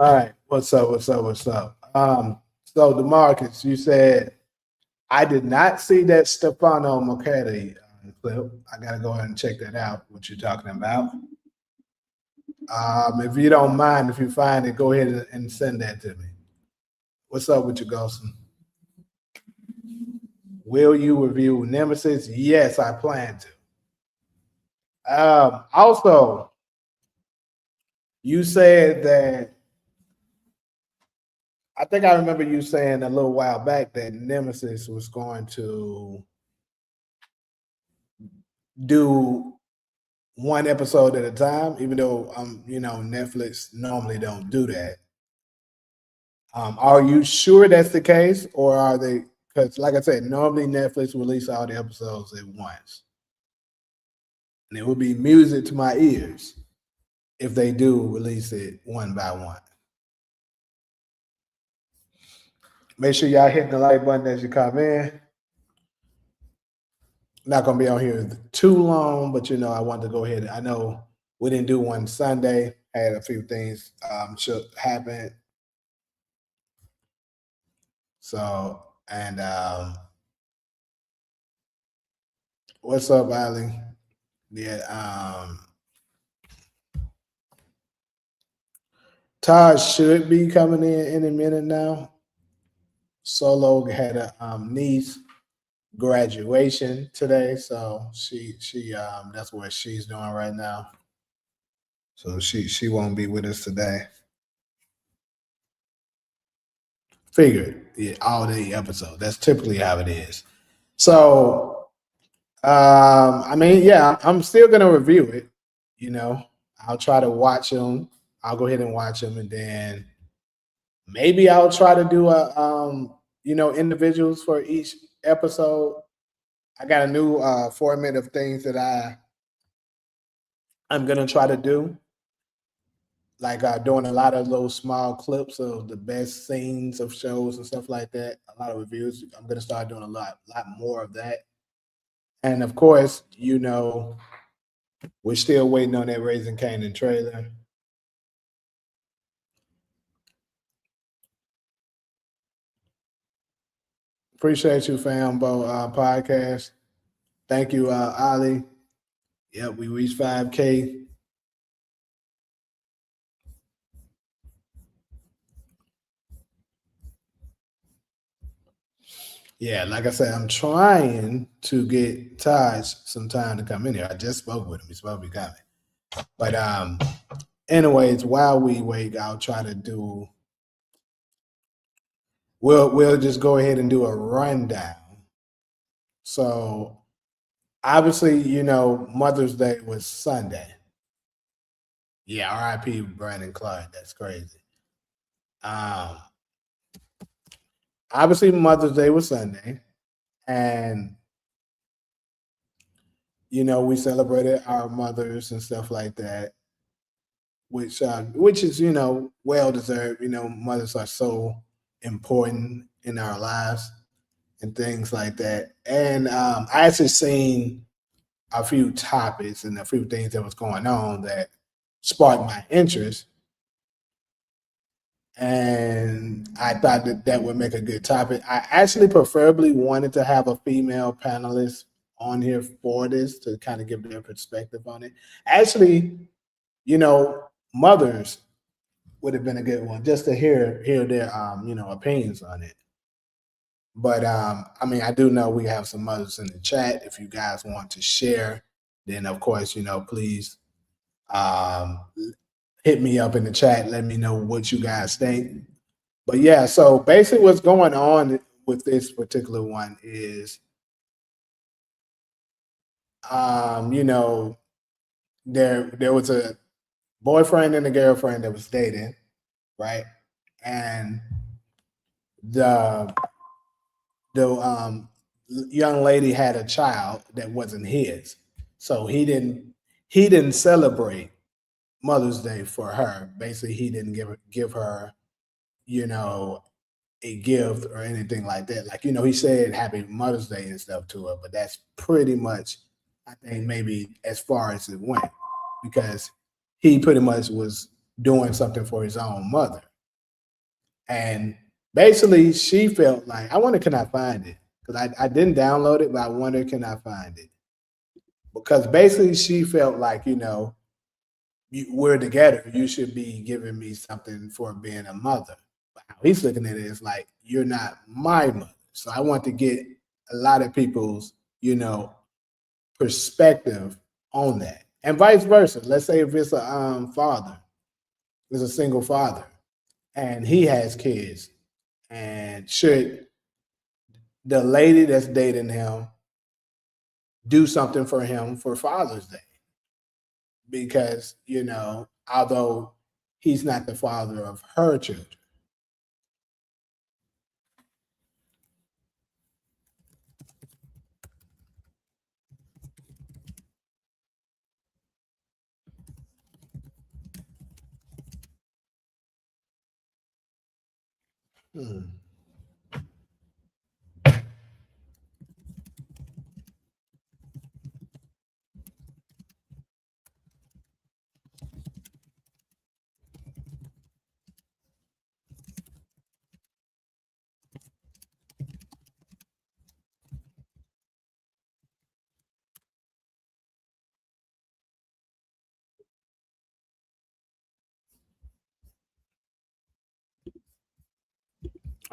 All right. What's up? What's up? So DeMarcus, you said I did not see that Stefano McCarty clip. I gotta go ahead and check that out. What you're talking about? If you don't mind, if you find it, go ahead and send that to me. What's up with you, Golson? Will you review Nemesis? Yes, I plan to. Also, you said that I think I remember you saying a little while back that Nemesis was going to do one episode at a time, even though Netflix normally don't do that. Are you sure that's the case, or are they? Because, like I said, normally Netflix release all the episodes at once, and it would be music to my ears if they do release it one by one. Make sure y'all hitting the like button as you come in. Not gonna be on here too long, but I wanted to go ahead. I know we didn't do one Sunday. Had a few things should happen. So and what's up, Ali? Yeah, Taj should be coming in a minute now. Solo had a niece graduation today, so she that's what she's doing right now. So she won't be with us today. Figured, yeah, all day episode. That's typically how it is. So I mean, yeah, I'm still gonna review it. I'll try to watch them. I'll go ahead and watch them, and then maybe I'll try to do a individuals for each episode. I got a new format of things that I'm gonna try to do, like doing a lot of those small clips of the best scenes of shows and stuff like that. A lot of reviews. I'm gonna start doing a lot more of that. And of course, we're still waiting on that Raising Canaan trailer. Appreciate you, Fambo podcast. Thank you, Ali. Yep, we reached 5K. Yeah, like I said, I'm trying to get Taj some time to come in here. I just spoke with him. He's supposed to be coming. But anyways, while we wait, I'll try to do we'll just go ahead and do a rundown. So obviously, Mother's Day was Sunday. Yeah, R.I.P. Brandon Clark. That's crazy. Obviously, Mother's Day was Sunday, and we celebrated our mothers and stuff like that, which is well deserved. Mothers are so important in our lives and things like that. And I actually seen a few topics and a few things that was going on that sparked my interest. And I thought that would make a good topic. I actually preferably wanted to have a female panelist on here for this to kind of give their perspective on it. Actually, mothers would have been a good one just to hear their opinions on it. But I mean, I do know we have some mothers in the chat. If you guys want to share, then of course, please hit me up in the chat. Let me know what you guys think. But yeah, so basically what's going on with this particular one is, there was a boyfriend and a girlfriend that was dating, right? And the young lady had a child that wasn't his, so he didn't celebrate Mother's Day for her. Basically, he didn't give her, a gift or anything like that. Like, he said Happy Mother's Day and stuff to her, but that's pretty much, I think, maybe as far as it went, because he pretty much was doing something for his own mother. And basically, she felt like I wonder can I find it because I didn't download it, but I wonder can I find it because basically she felt like we're together. You should be giving me something for being a mother. But how he's looking at it is like you're not my mother. So I want to get a lot of people's perspective on that, and vice versa. Let's say if it's a father, is a single father, and he has kids, and should the lady that's dating him do something for him for Father's Day? Because although he's not the father of her children. Hmm.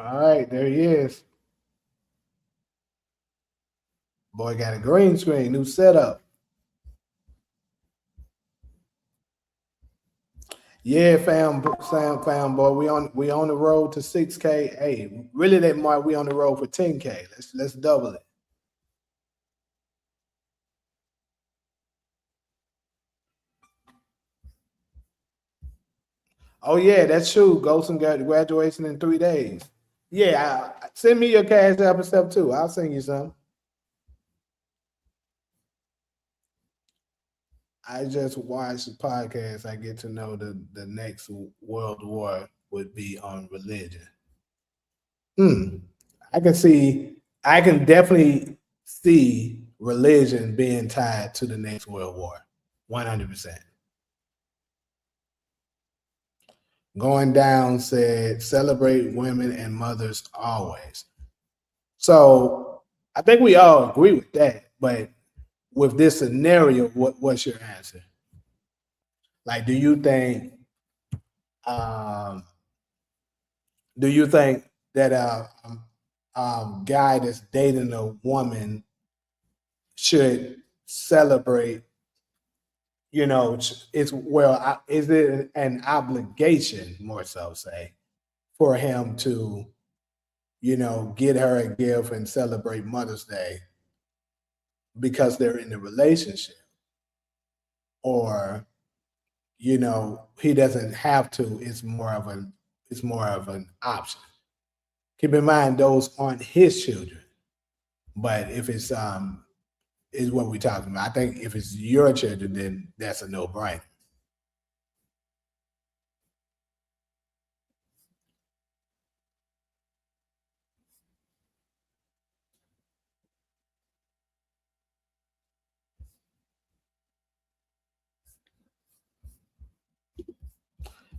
All right, there he is. Boy got a green screen, new setup. Yeah, fam, boy. We on the road to 6K. Hey, really that mark we on the road for 10K. Let's double it. Oh yeah, that's true. Ghost and graduation in 3 days. Yeah, send me your cash app and stuff too. I'll send you some. I just watched the podcast. I get to know the next world war would be on religion. Hmm. I can see. I can definitely see religion being tied to the next world war. 100%. Going down said celebrate women and mothers always. So I think we all agree with that. But with this scenario, what's your answer? Like, um, do you think that guy that's dating a woman should celebrate? It's is it an obligation more so say for him to get her a gift and celebrate Mother's Day because they're in a relationship, or he doesn't have to. It's more of an option. Keep in mind those aren't his children, but if it's is what we're talking about. I think if it's your children, then that's a no brainer.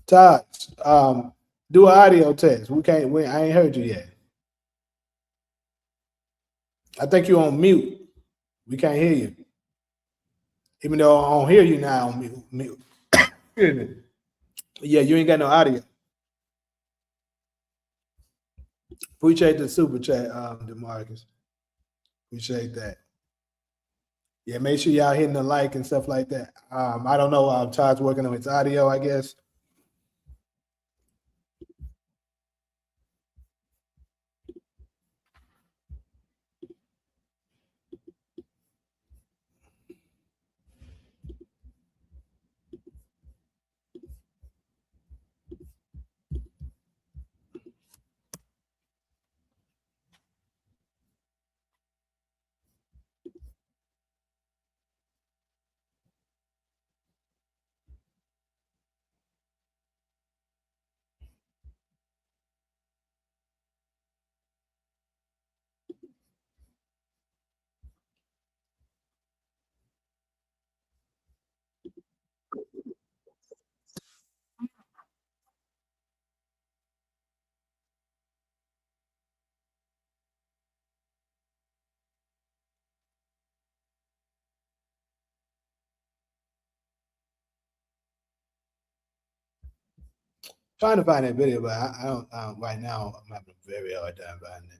Todd, um, do an audio test. We can't. I ain't heard you yet. I think you're on mute. We can't hear you. Even though I don't hear you now on mute. Excuse me. Yeah, you ain't got no audio. Appreciate the super chat, Demarcus. Appreciate that. Yeah, make sure y'all hitting the like and stuff like that. I don't know. Todd's working on his audio, I guess. Trying to find that video, but I don't. Right now, I'm having a very hard time finding it.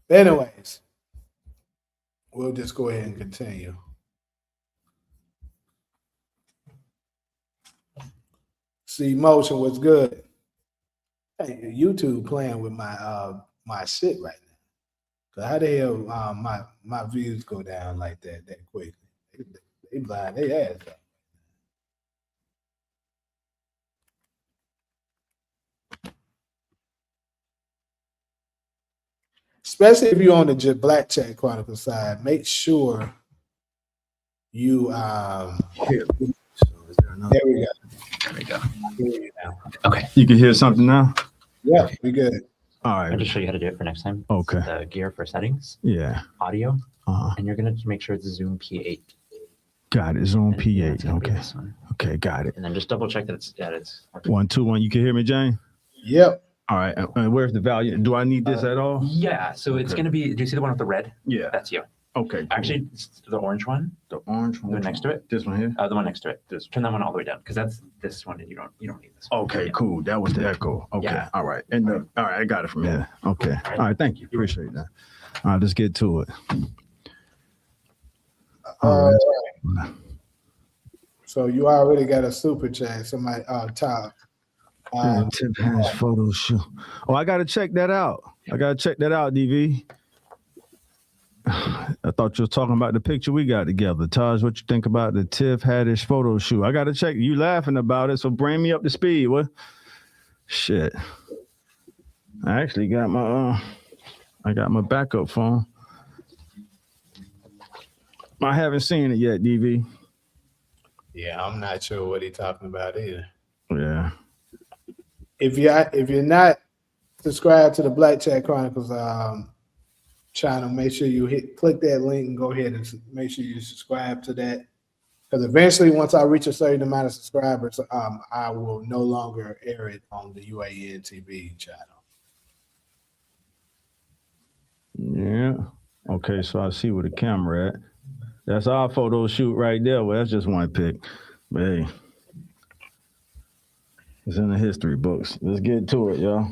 But anyways, we'll just go ahead and continue. See, motion was good. Hey, YouTube playing with my shit right now. So how the hell my views go down like that quickly? They blind they ass up. Especially if you're on the Black Chat Chronicle side, make sure you Here. So is there another? there we go. There we go. I hear you now. Okay. You can hear something now? Yeah, we good. All I'll right. just show you how to do it for next time. Okay. The gear for settings, Yeah. audio, Uh-huh. and you're going to make sure it's Zoom P8. Got it. It's on And it's P8. gonna be Okay. this one. Okay, got it. And then just double check that it's working. 1, 2, 1. You can hear me, Jane? Yep. All right. And where's the value? Do I need this at all? Yeah. So it's Okay. going to be, do you see the one with the red? Yeah. That's you. Okay. Cool. Actually, it's the orange one, the orange the one. one next to it. This one here? The one next to it. This Turn that one all the way down because that's this one and you don't need this one. Okay, Yeah. cool. That was the echo. Okay. Yeah. All right. And all right, I got it from here. Okay. All right, thank you. Appreciate that. All right, let's get to it. All right. So you already got a super chat. Somebody top. Tip has photo shoot. Oh, I gotta check that out. DV. I thought you were talking about the picture we got together. Taj, what you think about the Tiff Haddish photo shoot? I got to check. You laughing about it, so bring me up to speed. What? Shit. I actually got my backup phone. I haven't seen it yet, DV. Yeah, I'm not sure what he's talking about either. Yeah. If you're not subscribed to the Black Chat Chronicles channel, make sure you click that link and go ahead and make sure you subscribe to that. Because eventually, once I reach a certain amount of subscribers, I will no longer air it on the UAN TV channel. Yeah. Okay, so I see where the camera at. That's our photo shoot right there. Well, that's just one pic. But hey, it's in the history books. Let's get to it, y'all.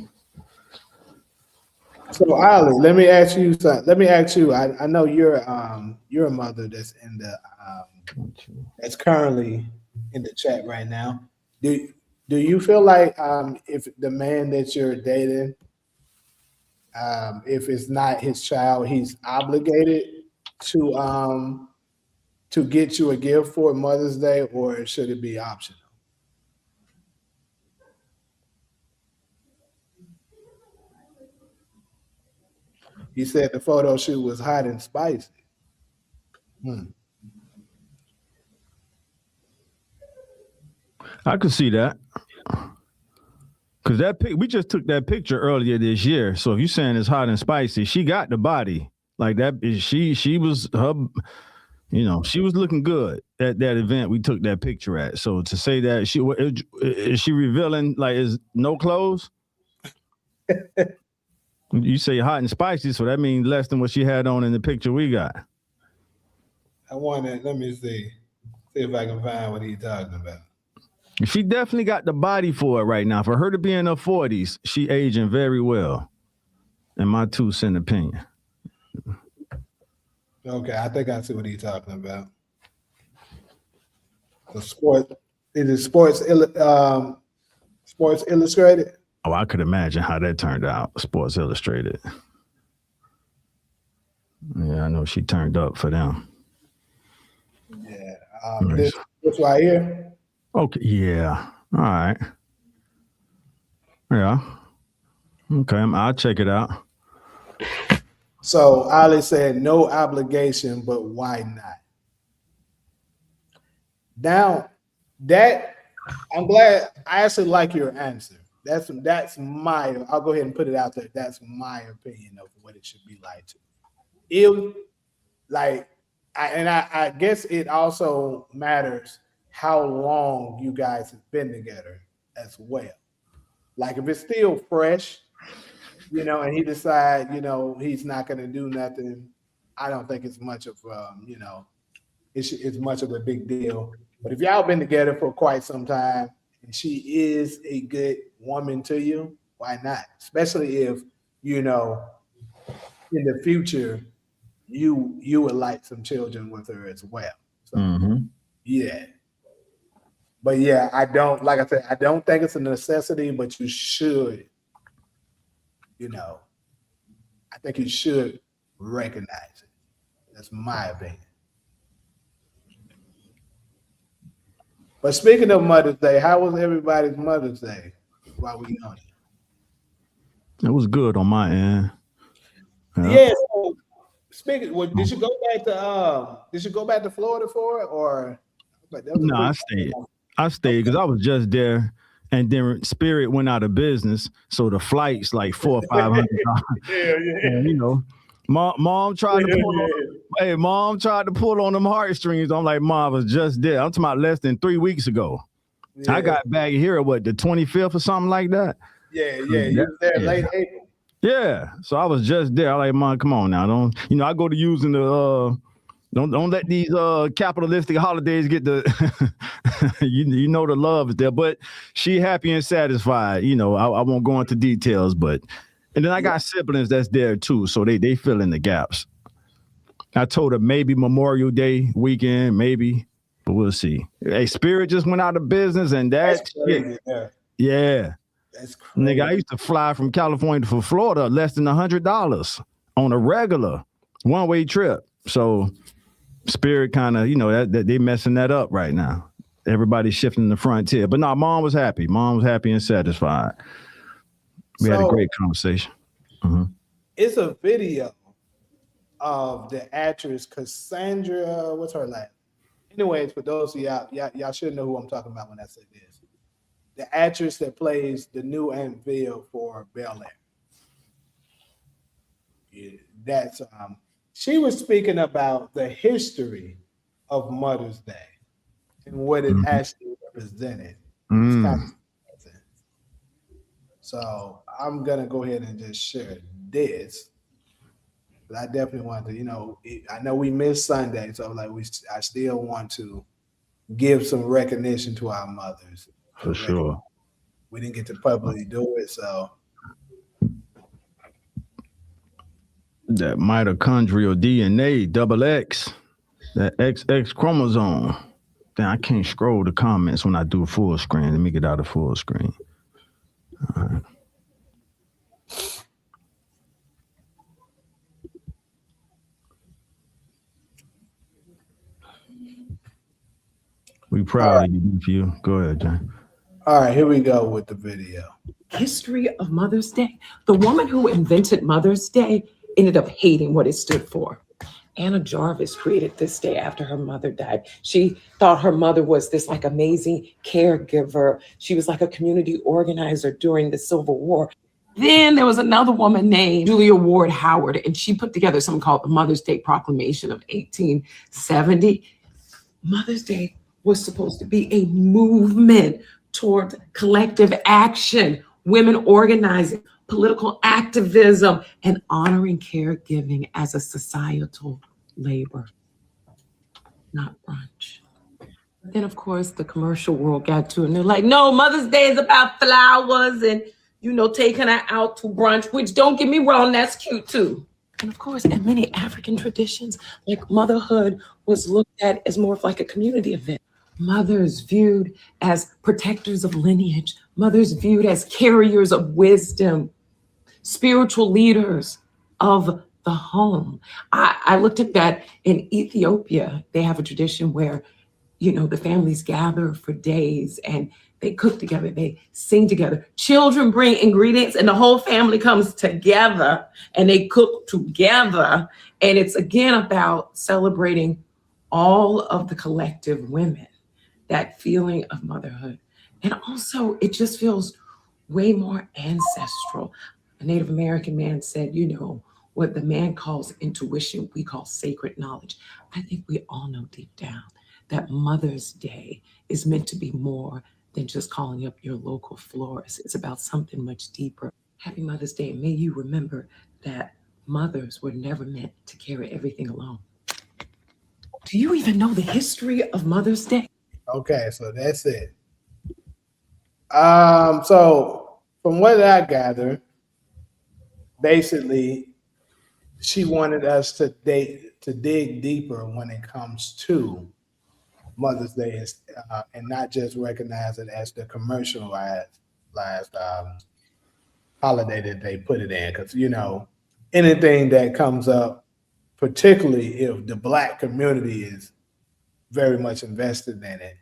So, Ali, let me ask you something. Let me ask you. I know you're a mother that's in the that's currently in the chat right now. Do you feel like if the man that you're dating, if it's not his child, he's obligated to get you a gift for Mother's Day, or should it be optional? He said the photo shoot was hot and spicy. I could see that. Cause we just took that picture earlier this year. So if you're saying it's hot and spicy, she got the body like that. She was she was looking good at that event we took that picture at. So to say that is she revealing like is no clothes? You say hot and spicy, so that means less than what she had on in the picture we got. Let me see if I can find what he's talking about. She definitely got the body for it right now. For her to be in her 40s, she aging very well, in my 2-cent opinion. Okay, I think I see what he's talking about. The Sports Illustrated? Oh, I could imagine how that turned out, Sports Illustrated. Yeah, I know she turned up for them. Yeah. Nice. This right here? Okay, yeah. All right. Yeah. Okay, I'll check it out. So Ali said no obligation, but why not? Now that I'm glad I actually like your answer. That's I'll go ahead and put it out there. That's my opinion of what it should be like. I guess it also matters how long you guys have been together as well. Like if it's still fresh, and he decide, he's not going to do nothing, I don't think it's much of, it's much of a big deal. But if y'all been together for quite some time and she is a good woman to you, why not? Especially if, you know, in the future, you would like some children with her as well. So yeah. But yeah, I don't, like I said, I don't think it's a necessity, but you should, you know, I think you should recognize it. That's my opinion. But speaking of Mother's Day, how was everybody's Mother's Day while we on it? It was good on my end. Yeah. So speaking, well, did you go back to Florida for it, or? But that was No, I stayed. I stayed because I was just there, and then Spirit went out of business, so the flight's like $400 or $500. Yeah. And, you know, mom tried to pull on. Hey, mom tried to pull on them heartstrings. I'm like, Mom, I was just there. I'm talking about less than 3 weeks ago. Yeah. I got back here what, the 25th or something like that. Yeah. You was there late April. Yeah, so I was just there. I like, Mom, come on now. Don't, you know, I go to using the don't let these capitalistic holidays get the you know the love is there. But she happy and satisfied. You know, I won't go into details, but and then I got siblings that's there too, so they fill in the gaps. I told her maybe Memorial Day weekend, maybe, but we'll see. Hey, Spirit just went out of business, and that's crazy. Yeah. That's crazy. Nigga, I used to fly from California to Florida less than $100 on a regular one-way trip. So Spirit kind of, you know, that they messing that up right now. Everybody's shifting the frontier. But no, Mom was happy. Mom was happy and satisfied. We had a great conversation. It's a video of the actress Cassandra, what's her name? Anyways, for those of y'all should know who I'm talking about when I say this. The actress that plays the new Aunt Ville for Bel Air. Yeah, that's she was speaking about the history of Mother's Day and what it actually represented. It's kind of so I'm gonna go ahead and just share this. But I definitely want to, you know, I know we missed Sunday, so like I still want to give some recognition to our mothers. For sure. We didn't get to publicly do it, so. That mitochondrial DNA, XX, that XX chromosome. Then I can't scroll the comments when I do full screen. Let me get out of full screen. All right. We proud of you. Go ahead, John. All right, here we go with the video. History of Mother's Day. The woman who invented Mother's Day ended up hating what it stood for. Anna Jarvis created this day after her mother died. She thought her mother was this like amazing caregiver. She was like a community organizer during the Civil War. Then there was another woman named Julia Ward Howard, and she put together something called the Mother's Day Proclamation of 1870. Mother's Day was supposed to be a movement toward collective action, women organizing, political activism, and honoring caregiving as a societal labor, not brunch. Then, of course, the commercial world got to it, and they're like, no, Mother's Day is about flowers and, you know, taking her out to brunch, which don't get me wrong, that's cute too. And of course, in many African traditions, like motherhood was looked at as more of like a community event. Mothers viewed as protectors of lineage, mothers viewed as carriers of wisdom, spiritual leaders of the home. I looked at that in Ethiopia. They have a tradition where, you know, the families gather for days and they cook together, they sing together. Children bring ingredients and the whole family comes together and they cook together. And it's again about celebrating all of the collective women, that feeling of motherhood. And also it just feels way more ancestral. A Native American man said, you know, what the man calls intuition, we call sacred knowledge. I think we all know deep down that Mother's Day is meant to be more than just calling up your local florist. It's about something much deeper. Happy Mother's Day. And may you remember that mothers were never meant to carry everything alone. Do you even know the history of Mother's Day? Okay, so that's it. So from what I gather, basically, she wanted us to dig deeper when it comes to Mother's Day, and not just recognize it as the commercialized holiday that they put it in. Because anything that comes up, particularly if the Black community is very much invested in it,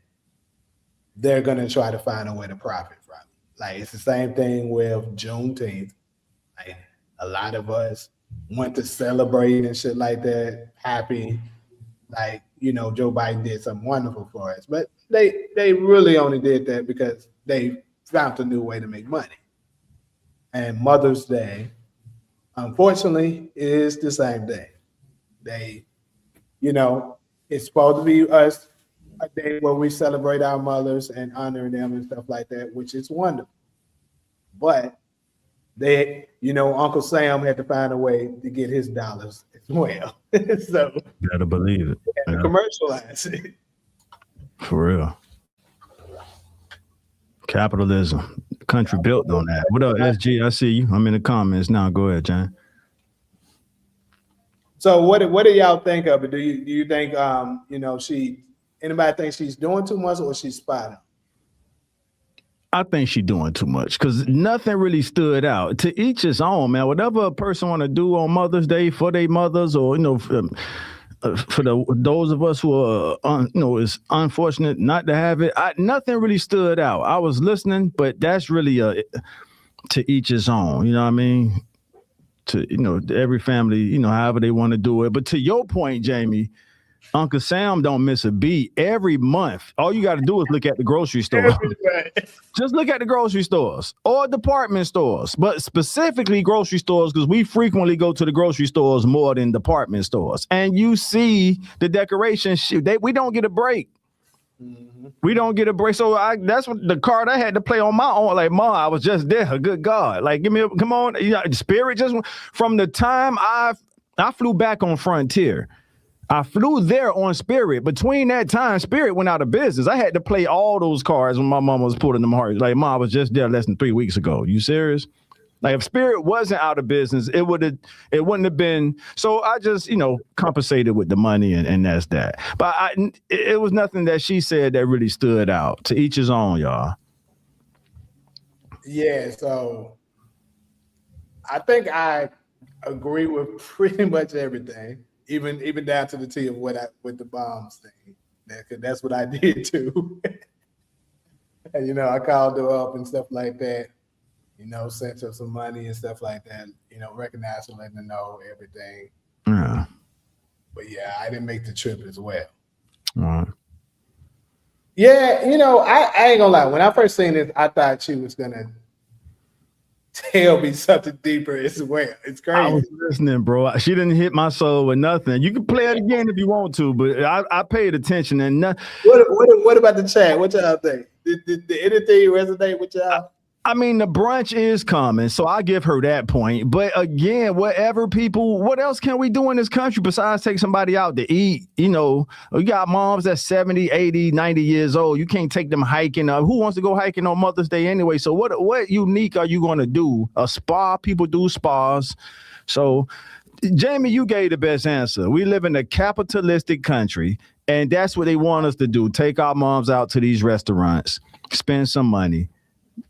they're going to try to find a way to profit from it. Like, it's the same thing with Juneteenth. Like, a lot of us went to celebrate and shit like that, happy. Like, Joe Biden did something wonderful for us. But they really only did that because they found a new way to make money. And Mother's Day, unfortunately, is the same day. It's supposed to be us a day where we celebrate our mothers and honor them and stuff like that, which is wonderful. But Uncle Sam had to find a way to get his dollars as well. So Gotta believe it. Yeah. Commercialize it. For real. Capitalism. The country built on that. What up, SG? I see you. I'm in the comments now. Go ahead, John. So what do y'all think of it? Do you think anybody think she's doing too much or she's spotting? I think she's doing too much because nothing really stood out. To each his own, man. Whatever a person want to do on Mother's Day for their mothers, or for those of us who are is unfortunate not to have it. Nothing really stood out. I was listening, but that's really to each his own. You know what I mean? To every family, however they want to do it. But to your point, Jamie, Uncle Sam don't miss a beat every month. All you got to do is look at the grocery store. Just look at the grocery stores or department stores, but specifically grocery stores, because we frequently go to the grocery stores more than department stores. And you see the decorations. We don't get a break. Mm-hmm. We don't get a break. So that's what the card I had to play on my own. Like, Mom, I was just there. Good God. Like, come on. Spirit just from the time I flew back on Frontier. I flew there on Spirit. Between that time, Spirit went out of business. I had to play all those cards when my mama was pulling them hard. Like, Mom, I was just there less than 3 weeks ago. You serious? Like, if Spirit wasn't out of business, it wouldn't have been. So I just, compensated with the money, and that's that. But it was nothing that she said that really stood out. To each his own, y'all. Yeah. So I think I agree with pretty much everything. Even down to the T of with the bombs thing. That's what I did too. And I called her up and stuff like that. Sent her some money and stuff like that. Recognized her, letting her know everything. Yeah. But yeah, I didn't make the trip as well. All right. Yeah, I ain't gonna lie. When I first seen this, I thought she was gonna tell me something deeper as well. It's crazy. I was listening, bro. She didn't hit my soul with nothing. You can play it again if you want to, but I paid attention and What about the chat? What y'all think? Did anything resonate with y'all? I mean, the brunch is coming, so I give her that point. But again, what else can we do in this country besides take somebody out to eat? We got moms that's 70, 80, 90 years old. You can't take them hiking. Who wants to go hiking on Mother's Day anyway? So what unique are you going to do? A spa? People do spas. So, Jamie, you gave the best answer. We live in a capitalistic country, and that's what they want us to do. Take our moms out to these restaurants, spend some money.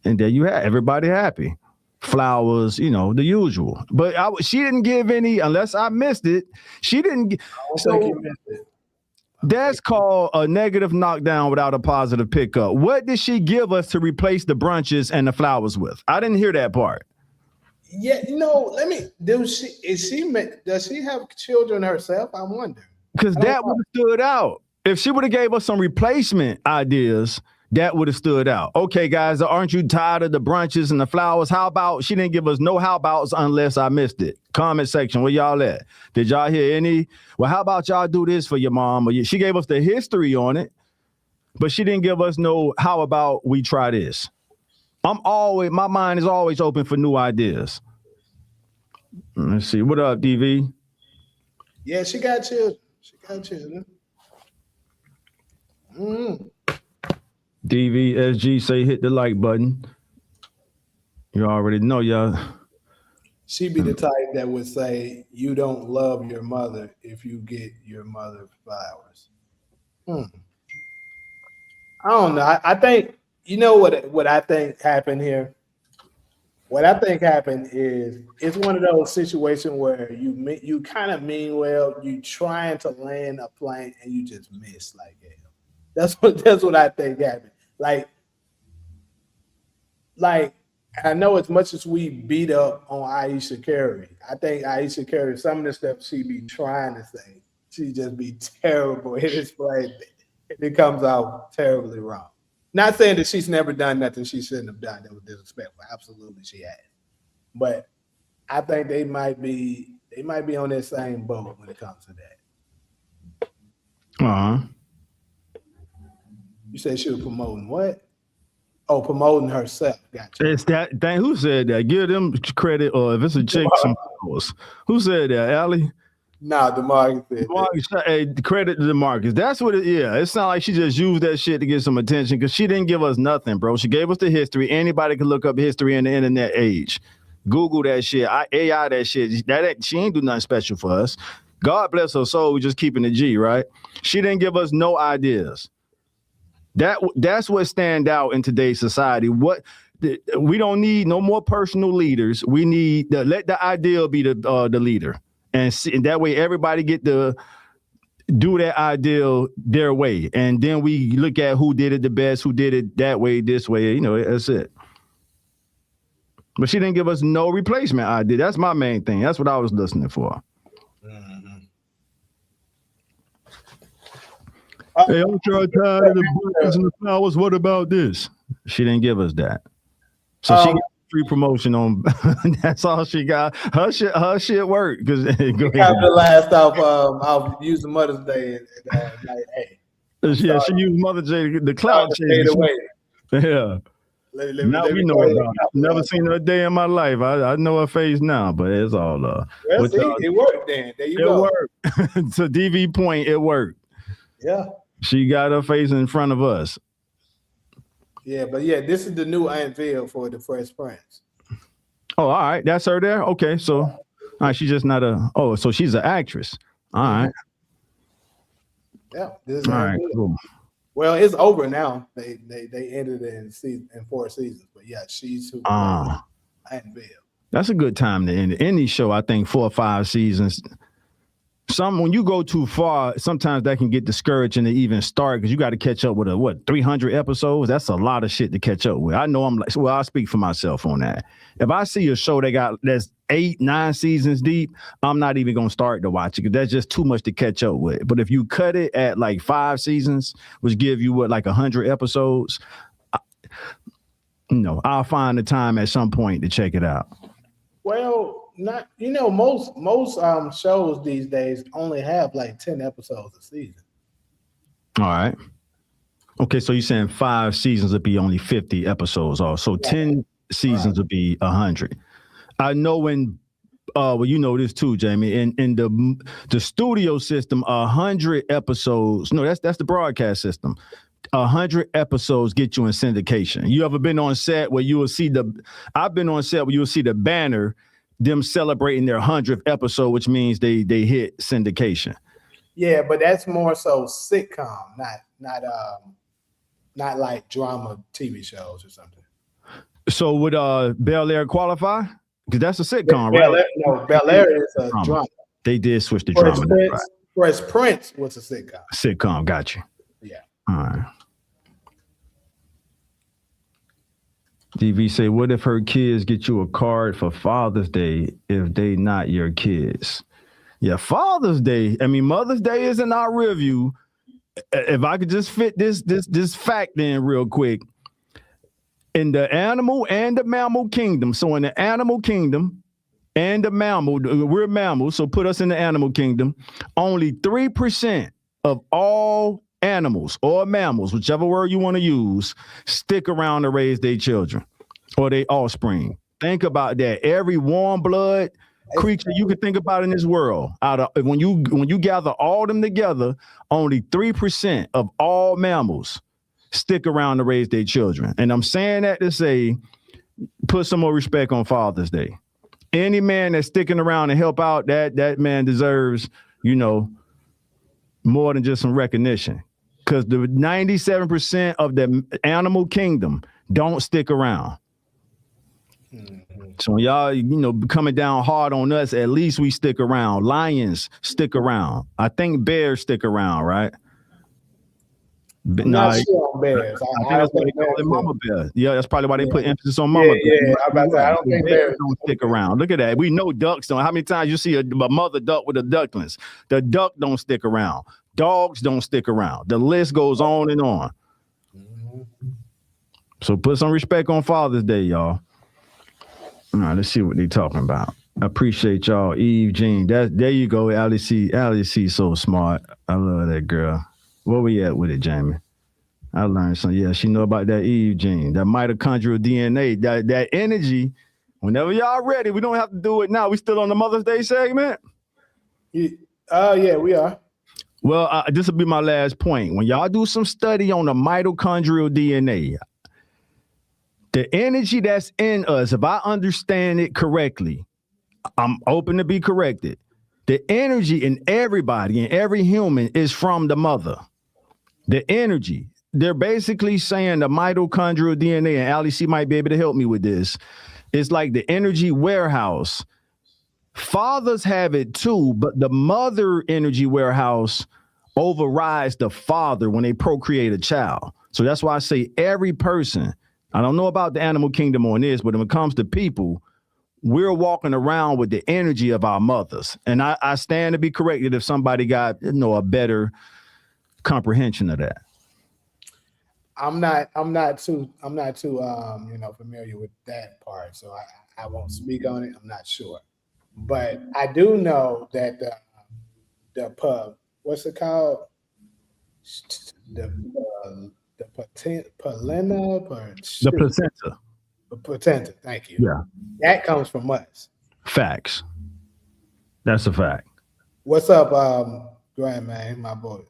And there you have everybody happy. Flowers, the usual. But she didn't give any, unless I missed it. She didn't. So you missed it. That's called a negative knockdown without a positive pickup. What did she give us to replace the brunches and the flowers with? I didn't hear that part. Yeah, does she have children herself? I wonder. Because that would have stood out. If she would have gave us some replacement ideas, that would have stood out. Okay, guys, aren't you tired of the brunches and the flowers? How about she didn't give us no how abouts unless I missed it? Comment section, where y'all at? Did y'all hear any? Well, how about y'all do this for your mom? She gave us the history on it, but she didn't give us no how about we try this. My mind is always open for new ideas. Let's see. What up, DV? Yeah, she got children. Mm. DVSG say hit the like button. You already know, y'all. She be the type that would say, "You don't love your mother if you get your mother flowers." I don't know. I think you know what I think happened here. What I think happened is it's one of those situations where you kind of mean well, you trying to land a plane and you just miss like hell. That's what I think happened. Like I know as much as we beat up on Aisha Curry, I think Aisha Curry, some of the stuff she be trying to say, she just be terrible in this play. It comes out terribly wrong. Not saying that she's never done nothing she shouldn't have done that was disrespectful. Absolutely, she has. But I think they might be on that same boat when it comes to that. Uh-huh. You said she was promoting what? Oh, promoting herself. Gotcha. It's that thing. Who said that? Give them credit, or if it's a chick, some flowers. Who said that, Allie? Nah, DeMarcus said DeMarcus, hey, credit to DeMarcus. That's what it is. Yeah, it's not like she just used that shit to get some attention because she didn't give us nothing, bro. She gave us the history. Anybody can look up history in the internet age. Google that shit. AI that shit. She ain't do nothing special for us. God bless her soul. We just keeping the G, right? She didn't give us no ideas. That's what stand out in today's society. We don't need no more personal leaders. We need let the ideal be the leader, and that way everybody get to do that ideal their way, and then we look at who did it the best, who did it that way, this way. You know, that's it. But she didn't give us no replacement idea. That's my main thing. That's what I was listening for. Hey, I'm tired of the buttons and the flowers. What about this? She didn't give us that. So she got free promotion on. That's all she got. Her shit worked. Because the last off using Mother's Day. Like, hey, she used Mother's Day, the cloud chase. Yeah. Now we know about it. Never seen her a day in my life. I know her face now, but it's all well, see, it worked then. There you go. It worked. To DV point, it worked. Yeah. She got her face in front of us. Yeah, but yeah, this is the new unveil for the Fresh Prince. Oh, all right. That's her there? Okay, so all right, she's just not so she's an actress. All right. Yeah. This is all right, cool. Well, it's over now. They ended it in 4 seasons. But yeah, she's who unveil. That's a good time to end it. Any show, I think 4 or 5 seasons. When you go too far, sometimes that can get discouraging to even start because you got to catch up with 300 episodes. That's a lot of shit to catch up with. I know I'll speak for myself on that. If I see a show that's 8, 9 seasons deep, I'm not even gonna start to watch it because that's just too much to catch up with. But if you cut it at like 5 seasons, which give you 100 episodes, I'll find the time at some point to check it out. Well, most shows these days only have like 10 episodes a season. All right. Okay, so you're saying 5 seasons would be only 50 episodes, so 10 seasons would be 100. I know when, you know this too, Jamie. In the studio system, 100 episodes. No, that's the broadcast system. 100 episodes get you in syndication. You ever been on set where you will see I've been on set where you will see the banner. Them celebrating their 100th episode, which means they hit syndication. Yeah, but that's more so sitcom, not like drama TV shows or something. So would Bel Air qualify? Because that's a sitcom, right? Bel Air is a drama. They did switch the drama. Fresh Prince was a sitcom. Sitcom, got you. Yeah. All right. DV say, what if her kids get you a card for Father's Day if they not your kids? Yeah, Father's Day. I mean, Mother's Day is in our review. If I could just fit this fact in real quick. In the animal and the mammal kingdom. So in the animal kingdom and the mammal, we're mammals, so put us in the animal kingdom. Only 3% of all animals or mammals, whichever word you want to use, stick around to raise their children or their offspring. Think about that. Every warm blood creature you could think about in this world. Out of when you gather all them together, only 3% of all mammals stick around to raise their children. And I'm saying that to say, put some more respect on Father's Day. Any man that's sticking around to help out, that man deserves, more than just some recognition. Because the 97% of the animal kingdom don't stick around. Mm-hmm. So when y'all, coming down hard on us, at least we stick around. Lions stick around. I think bears stick around, right? I'm not sure on bears. I think that's why they call it mama bear. Yeah, that's probably why they put emphasis on mama bear. Yeah, I don't think bears don't stick around. Look at that. We know ducks don't. How many times you see a mother duck with the ducklings? The duck don't stick around. Dogs don't stick around. The list goes on and on. Mm-hmm. So put some respect on Father's Day, y'all. All right, let's see what they're talking about. I appreciate y'all. Eve Jean. There you go. Allie C so smart. I love that girl. Where we at with it, Jamie? I learned something. Yeah, she know about that Eve gene, that mitochondrial DNA, that energy. Whenever y'all ready, we don't have to do it now. We still on the Mother's Day segment? Yeah, we are. Well, this will be my last point. When y'all do some study on the mitochondrial DNA, the energy that's in us, if I understand it correctly, I'm open to be corrected. The energy in everybody, in every human, is from the mother. The energy. They're basically saying the mitochondrial DNA, and Ali C might be able to help me with this. It's like the energy warehouse. Fathers have it too, but the mother energy warehouse overrides the father when they procreate a child. So that's why I say every person, I don't know about the animal kingdom on this, but when it comes to people, we're walking around with the energy of our mothers. And I stand to be corrected if somebody got, a better comprehension of that. I'm not too familiar with that part, so I won't speak on it. I'm not sure, but I do know that the what's it called? The placenta. The placenta. Thank you. Yeah, that comes from us. Facts. That's a fact. What's up, Graham, man, my boy?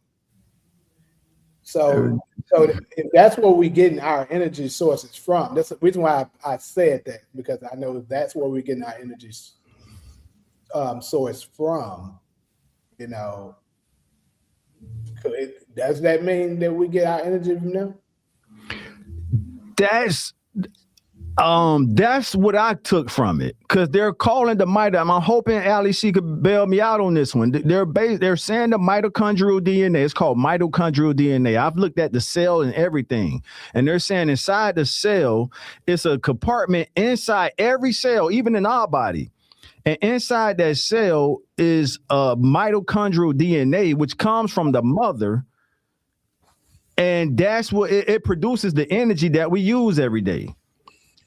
So if that's where we're getting our energy sources from, that's the reason why I said that, because I know that's where we're getting our energy source from. Does that mean that we get our energy from them? That's what I took from it, because they're calling the mitochondrial. I'm hoping Ali C could bail me out on this one. They're saying the mitochondrial DNA. It's called mitochondrial DNA. I've looked at the cell and everything, and they're saying inside the cell, it's a compartment inside every cell, even in our body. And inside that cell is mitochondrial DNA, which comes from the mother. And that's what it produces, the energy that we use every day.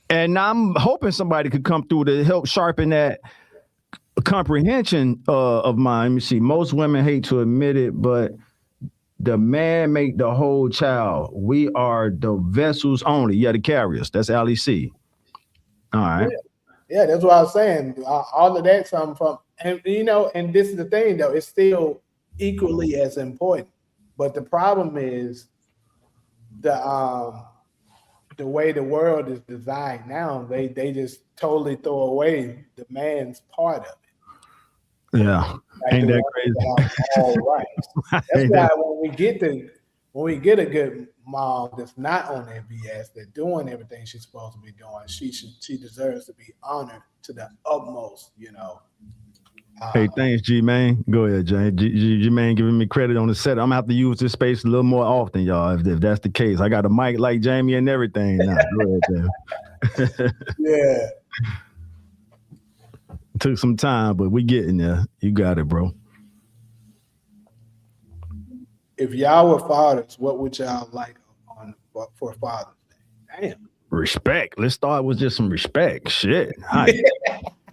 And I'm hoping somebody could come through to help sharpen that comprehension of mine. Let me see. Most women hate to admit it, but the man make the whole child. We are the vessels only. Yeah, the carriers. That's Ali C. All right. Yeah, that's what I was saying. All of that comes from, and and this is the thing though, it's still equally as important. But the problem is the way the world is designed now, they just totally throw away the man's part of it. Yeah, like ain't that crazy? All right. That's why when we get a good mom that's not on that BS, that's doing everything she's supposed to be doing, she deserves to be honored to the utmost. Hey, thanks, G-Man. Go ahead, Jay. G-Man giving me credit on the set. I'm going to have to use this space a little more often, y'all, if that's the case. I got a mic like Jamie and everything now. Go ahead, Jay. Yeah. Took some time, but we getting there. You got it, bro. If y'all were fathers, what would y'all like for Father's Day? Damn. Respect. Let's start with just some respect. Shit.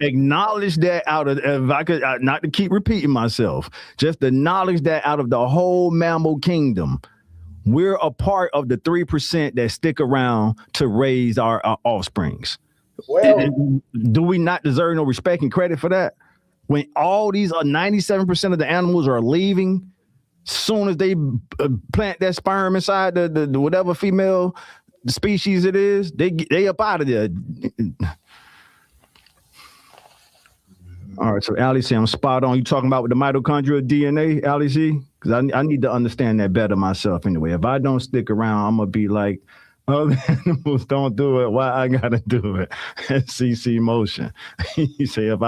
Acknowledge that out of, if I could, not to keep repeating myself, just acknowledge that out of the whole mammal kingdom, we're a part of the 3% that stick around to raise our offsprings. Well, do we not deserve no respect and credit for that? when all these 97% of the animals are leaving, soon as they plant that sperm inside the whatever female species it is, they up out of there. All right, so Ali C, I'm spot on. You talking about with the mitochondrial DNA, Ali C? Because I need to understand that better myself anyway. If I don't stick around, I'm gonna be like, other animals don't do it. Why I gotta do it? CC motion. You say if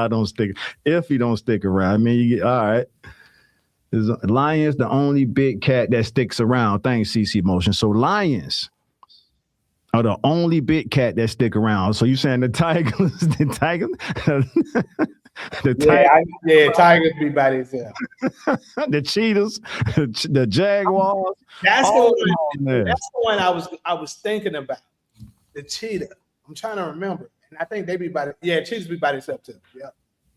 he don't stick around, I mean, you get, all right. Lion's the only big cat that sticks around. Thanks, CC motion. So lions are the only big cat that stick around. So you saying the tigers, tigers be by themselves. The cheetahs, the jaguars. That's the one I was thinking about. The cheetah. I'm trying to remember, and I think they be by cheetahs be by themselves too. Yeah.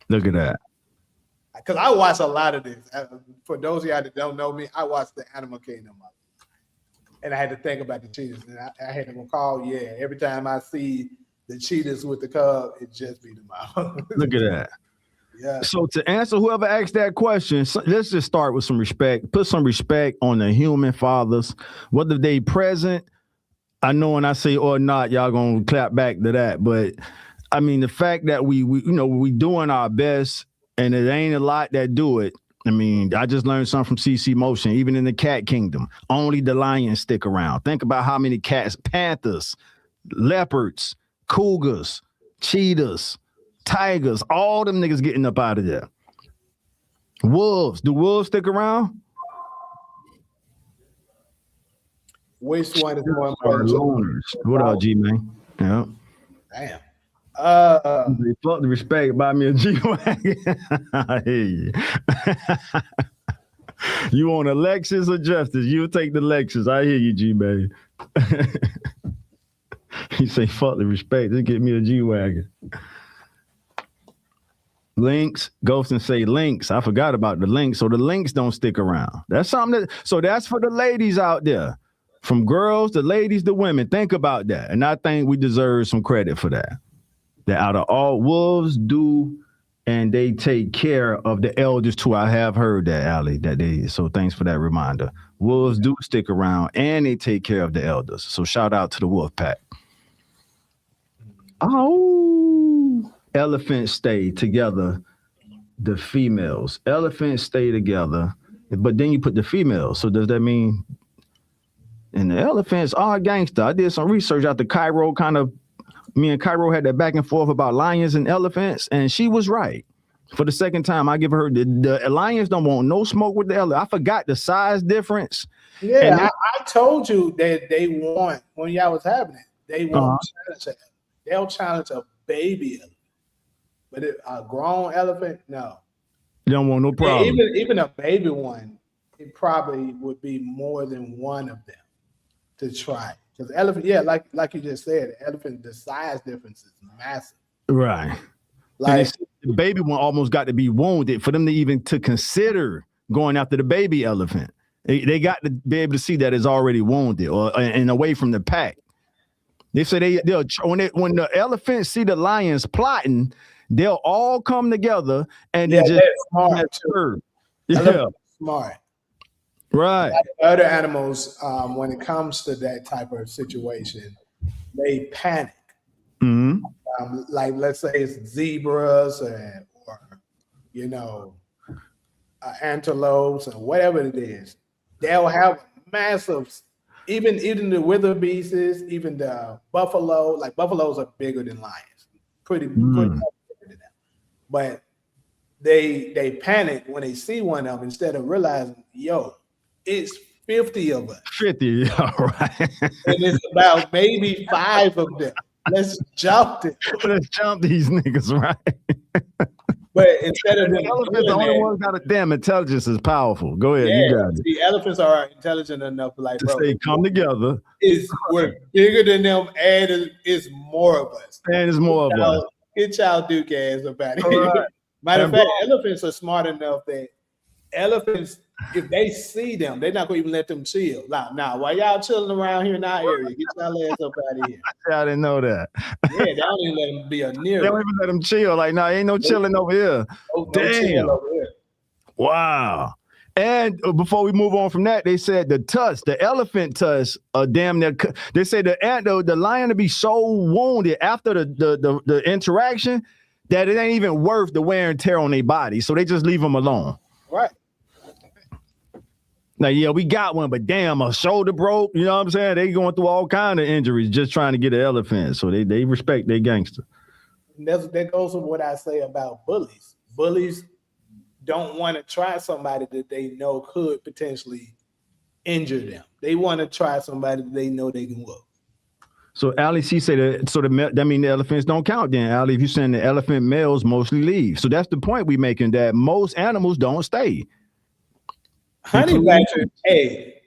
Look at that. Because I watch a lot of this. For those of y'all that don't know me, I watch the Animal Kingdom, and I had to think about the cheetahs, and I had to recall. Yeah, every time I see the cheetahs with the cub, it just be them out. Look at that. Yeah. So to answer whoever asked that question, let's just start with some respect. Put some respect on the human fathers, whether they present. I know when I say or not, y'all gonna clap back to that. But I mean, the fact that we doing our best, and it ain't a lot that do it. I mean, I just learned something from CC Motion. Even in the cat kingdom, only the lions stick around. Think about how many cats, panthers, leopards, cougars, cheetahs, tigers, all them niggas getting up out of there. Wolves. Do wolves stick around? Which one is more important? What up, G man? Yeah. Damn. Fuck the respect, buy me a G-Wagon. I hear you. You want a Lexus or Justice? You'll take the Lexus. I hear you, G-Man. He say, fuck the respect. Just get me a G-Wagon. Links, Ghost and say links. I forgot about the links. So the links don't stick around. That's something so that's for the ladies out there. From girls to ladies to women. Think about that. And I think we deserve some credit for that. That out of all, wolves do, and they take care of the elders too. I have heard that, Ali, so thanks for that reminder. Wolves do stick around and they take care of the elders. So shout out to the wolf pack. Oh, elephants stay together. The females. Elephants stay together, but then you put the females. So does that mean, and the elephants are gangster? I did some research after Cairo me and Cairo had that back and forth about lions and elephants, and she was right. For the second time, I give her the lions don't want no smoke with the elephant. I forgot the size difference. Yeah, I told you that they want, when y'all was having it, they want they'll challenge a baby elephant. But a grown elephant, no. You don't want no problem. Even a baby one, it probably would be more than one of them to try. Because elephant, like you just said, the size difference is massive. Right. Like the baby one almost got to be wounded for them to even to consider going after the baby elephant. They got to be able to see that it's already wounded and away from the pack. They say when the elephants see the lions plotting, they'll all come together and they just smart. Yeah, smart. Right. Like other animals, when it comes to that type of situation, they panic. Mm-hmm. Like let's say it's zebras or antelopes or whatever it is. They'll have massive, even the wildebeests, even the buffalo. Like buffaloes are bigger than lions, pretty bigger than them. But they panic when they see one of them instead of realizing, it's 50 of us. 50, all right. And it's about maybe 5 of them. Let's jump it. Let's jump these niggas, right? But instead of the elephants, the only one got a damn intelligence is powerful. Go ahead, you got it. The elephants are intelligent enough, to say come together. We're bigger than them, and it's more of us. And it's more of us. Get y'all Duke ass about it. Right. Matter of fact, elephants are smart enough that elephants if they see them, they're not gonna even let them chill. Now, while y'all chilling around here in our area, get y'all ass up out of here. I didn't know that. Yeah, they don't even let them be near. They don't even let them chill. Like, nah, ain't no chilling over here. No Damn. chill over here. Wow. And before we move on from that, they said the elephant tusk, damn near. They say the lion to be so wounded after the interaction that it ain't even worth the wear and tear on their body. So they just leave them alone. Right. Now, yeah, we got one, but damn, a shoulder broke. You know what I'm saying? They going through all kind of injuries just trying to get an elephant. So they respect their gangster. And that goes with what I say about bullies. Bullies don't want to try somebody that they know could potentially injure them. They want to try somebody that they know they can whoop. So Ali C said that mean the elephants don't count then. Ali, if you're saying the elephant males mostly leave. So that's the point we making, that most animals don't stay. Honey badger, hey,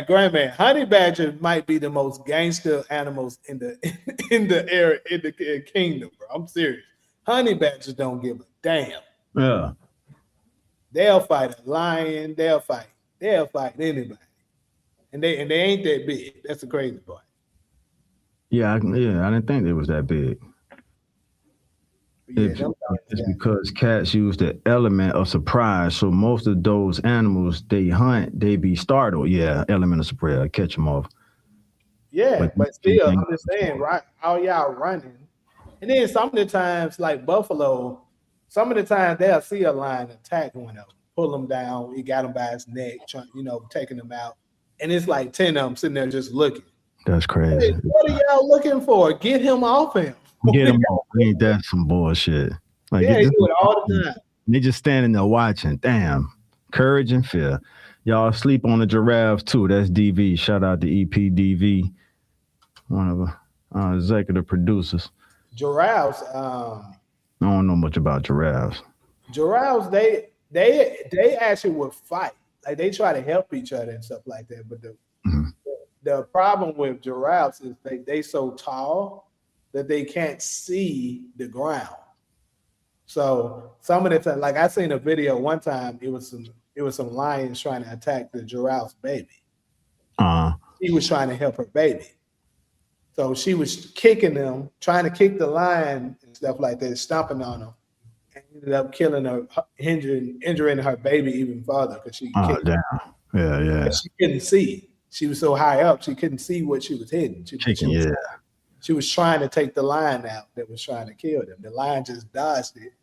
Grandman, honey badger might be the most gangster animals in the area, in the kingdom, bro. I'm serious. Honey badgers don't give a damn. Yeah. They'll fight a lion. They'll fight anybody, and they ain't that big. That's the crazy part. Yeah, I didn't think it was that big. Yeah, It's because cats use the element of surprise. So most of those animals they hunt, they be startled. Yeah, element of surprise, catch them off. Yeah, but still, I'm just saying, right? All y'all running, and then some of the times, like buffalo, some of the times they'll see a lion attack one of them, pull them down. He got him by his neck, trying, taking him out, and it's like 10 of them sitting there just looking. That's crazy. Hey, what are y'all looking for? Get him off him. Get him off. Ain't that some bullshit? Like, yeah, they do it all the time. They just standing there watching. Damn. Courage and fear. Y'all sleep on the giraffes too. That's DV. Shout out to EPDV, one of our executive producers. Giraffes. I don't know much about giraffes. Giraffes, they actually would fight. Like they try to help each other and stuff like that. But the problem with giraffes is they so tall that they can't see the ground. So some of the time, like I seen a video one time, it was some lions trying to attack the giraffe's baby. She was trying to help her baby. So she was kicking them, trying to kick the lion and stuff like that, stomping on them, and ended up killing her, injuring her baby even further because she kicked damn. Yeah. She couldn't see. She was so high up, she couldn't see what she was hitting. She was trying to take the lion out that was trying to kill them. The lion just dodged it,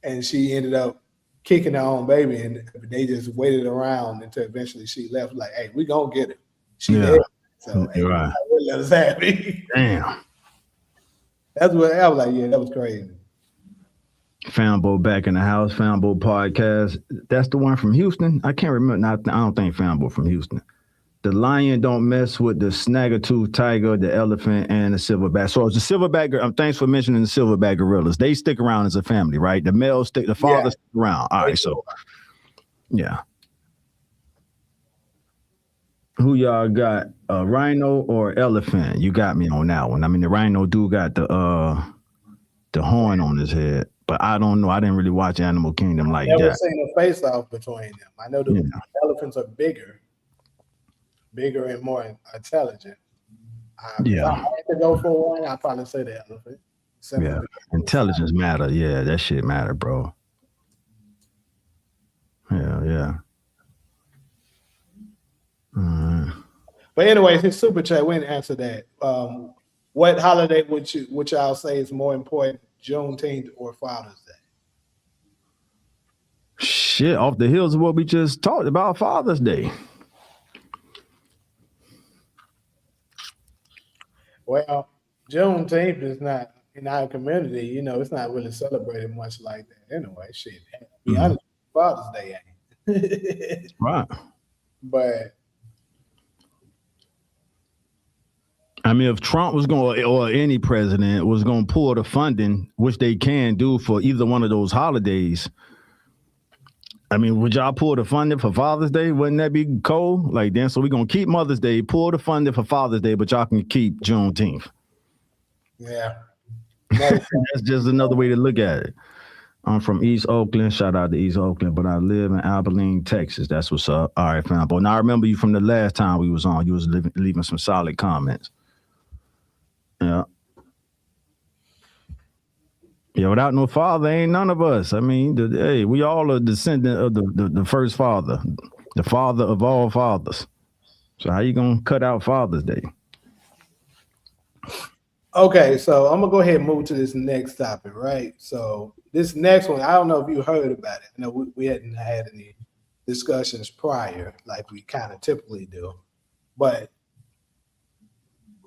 and she ended up kicking her own baby, and they just waited around until eventually she left. Like, hey, we gonna get her. She did. So hey, right. Let us have it. Damn. That's what I was like. Yeah, that was crazy. Fambo back in the house. Fambo podcast. That's the one from Houston. I can't remember. I don't think Fambo from Houston. The lion don't mess with the snagger-tooth tiger, the elephant, and the silverback. So it's the silverback. Thanks for mentioning the silverback gorillas. They stick around as a family, right? The males stick. The fathers stick around. All right. So, yeah. Who y'all got? A rhino or elephant? You got me on that one. I mean, the rhino do got the horn on his head, but I don't know. I didn't really watch Animal Kingdom like that. Never seen a face-off between them. I know the elephants are bigger and more intelligent. If I had to go for one, I'd probably say the elephant. Intelligence matter. Yeah, that shit matter, bro. Yeah. But anyways, his super chat, we didn't answer that. What holiday would y'all say is more important, Juneteenth or Father's Day? Shit, off the heels of what we just talked about, Father's Day. Well, Juneteenth is not in our community. It's not really celebrated much like that. Anyway, shit. To be honest, Father's Day ain't. Right. But I mean, if Trump was going, or any president was going to pull the funding, which they can do for either one of those holidays, I mean, would y'all pull the funding for Father's Day? Wouldn't that be cold? Like, then, so we're going to keep Mother's Day, pull the funding for Father's Day, but y'all can keep Juneteenth. Yeah. That's just another way to look at it. I'm from East Oakland. Shout out to East Oakland, but I live in Abilene, Texas. That's what's up. All right, fam. But now I remember you from the last time we was on. You was leaving some solid comments. Yeah. Yeah, without no father, ain't none of us. I mean, hey, we all are descendant of the first father, the father of all fathers. So how you gonna cut out Father's Day? Okay, so I'm gonna go ahead and move to this next topic, right? So this next one, I don't know if you heard about it. I know we hadn't had any discussions prior, like we kind of typically do, but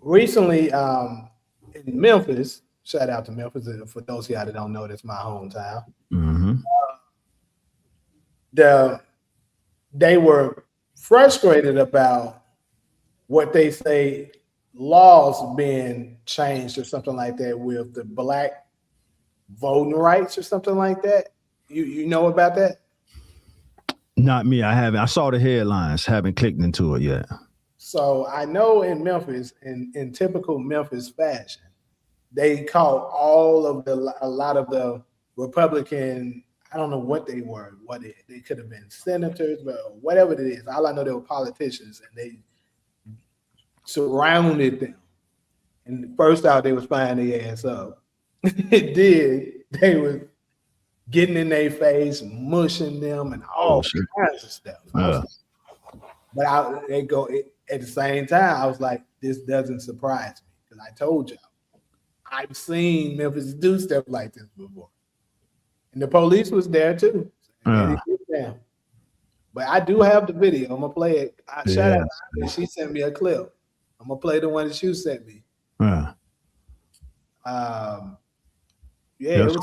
recently, in Memphis, shout out to Memphis. For those of y'all that don't know, that's my hometown. Mm-hmm. They were frustrated about what they say laws being changed or something like that with the black voting rights or something like that. You know about that? Not me. I haven't. I saw the headlines. Haven't clicked into it yet. So I know in Memphis, in typical Memphis fashion, they caught a lot of the Republican. I don't know what they were. They could have been senators, but whatever it is. All I know, they were politicians, and they surrounded them. And first out, they was flying their ass up. They was getting in their face, mushing them, and all kinds of stuff. But they go at the same time. I was like, this doesn't surprise me because I told y'all, I've seen Memphis do stuff like this before, and the police was there too. But I do have the video. I'm gonna play it. Shout out to her. She sent me a clip. I'm gonna play the one that you sent me. It was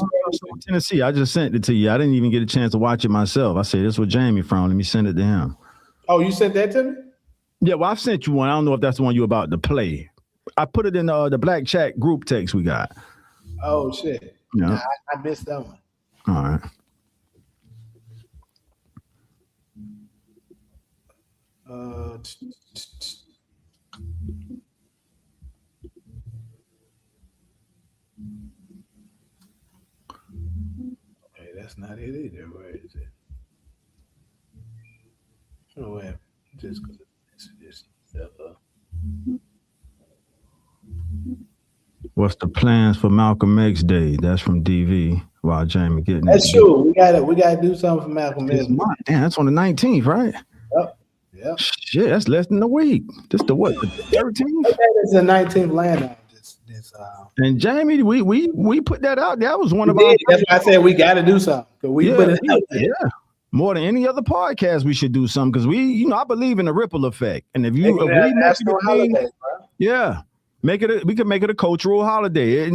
Tennessee. I just sent it to you. I didn't even get a chance to watch it myself. I said, this is where Jamie from. Let me send it to him. Oh, you sent that to me? Yeah, well, I've sent you one. I don't know if that's the one you're about to play. I put it in the Black Chat group text we got. Oh, shit. Yeah. Nah, I missed that one. All right. Okay, that's not it either. Where is it? Oh, wait. Just What's the plans for Malcolm X Day? That's from DV. While Jamie getting that's true. We gotta do something for Malcolm X. Damn, that's on the 19th, right? Yep. Shit, that's less than a week. This the what? The 13th? It's the 19th land. And Jamie, we put that out. That was one of our. That's why I said we got to do something. We put it out there. Yeah. More than any other podcast, we should do something because I believe in the ripple effect. And if you we can make it a cultural holiday.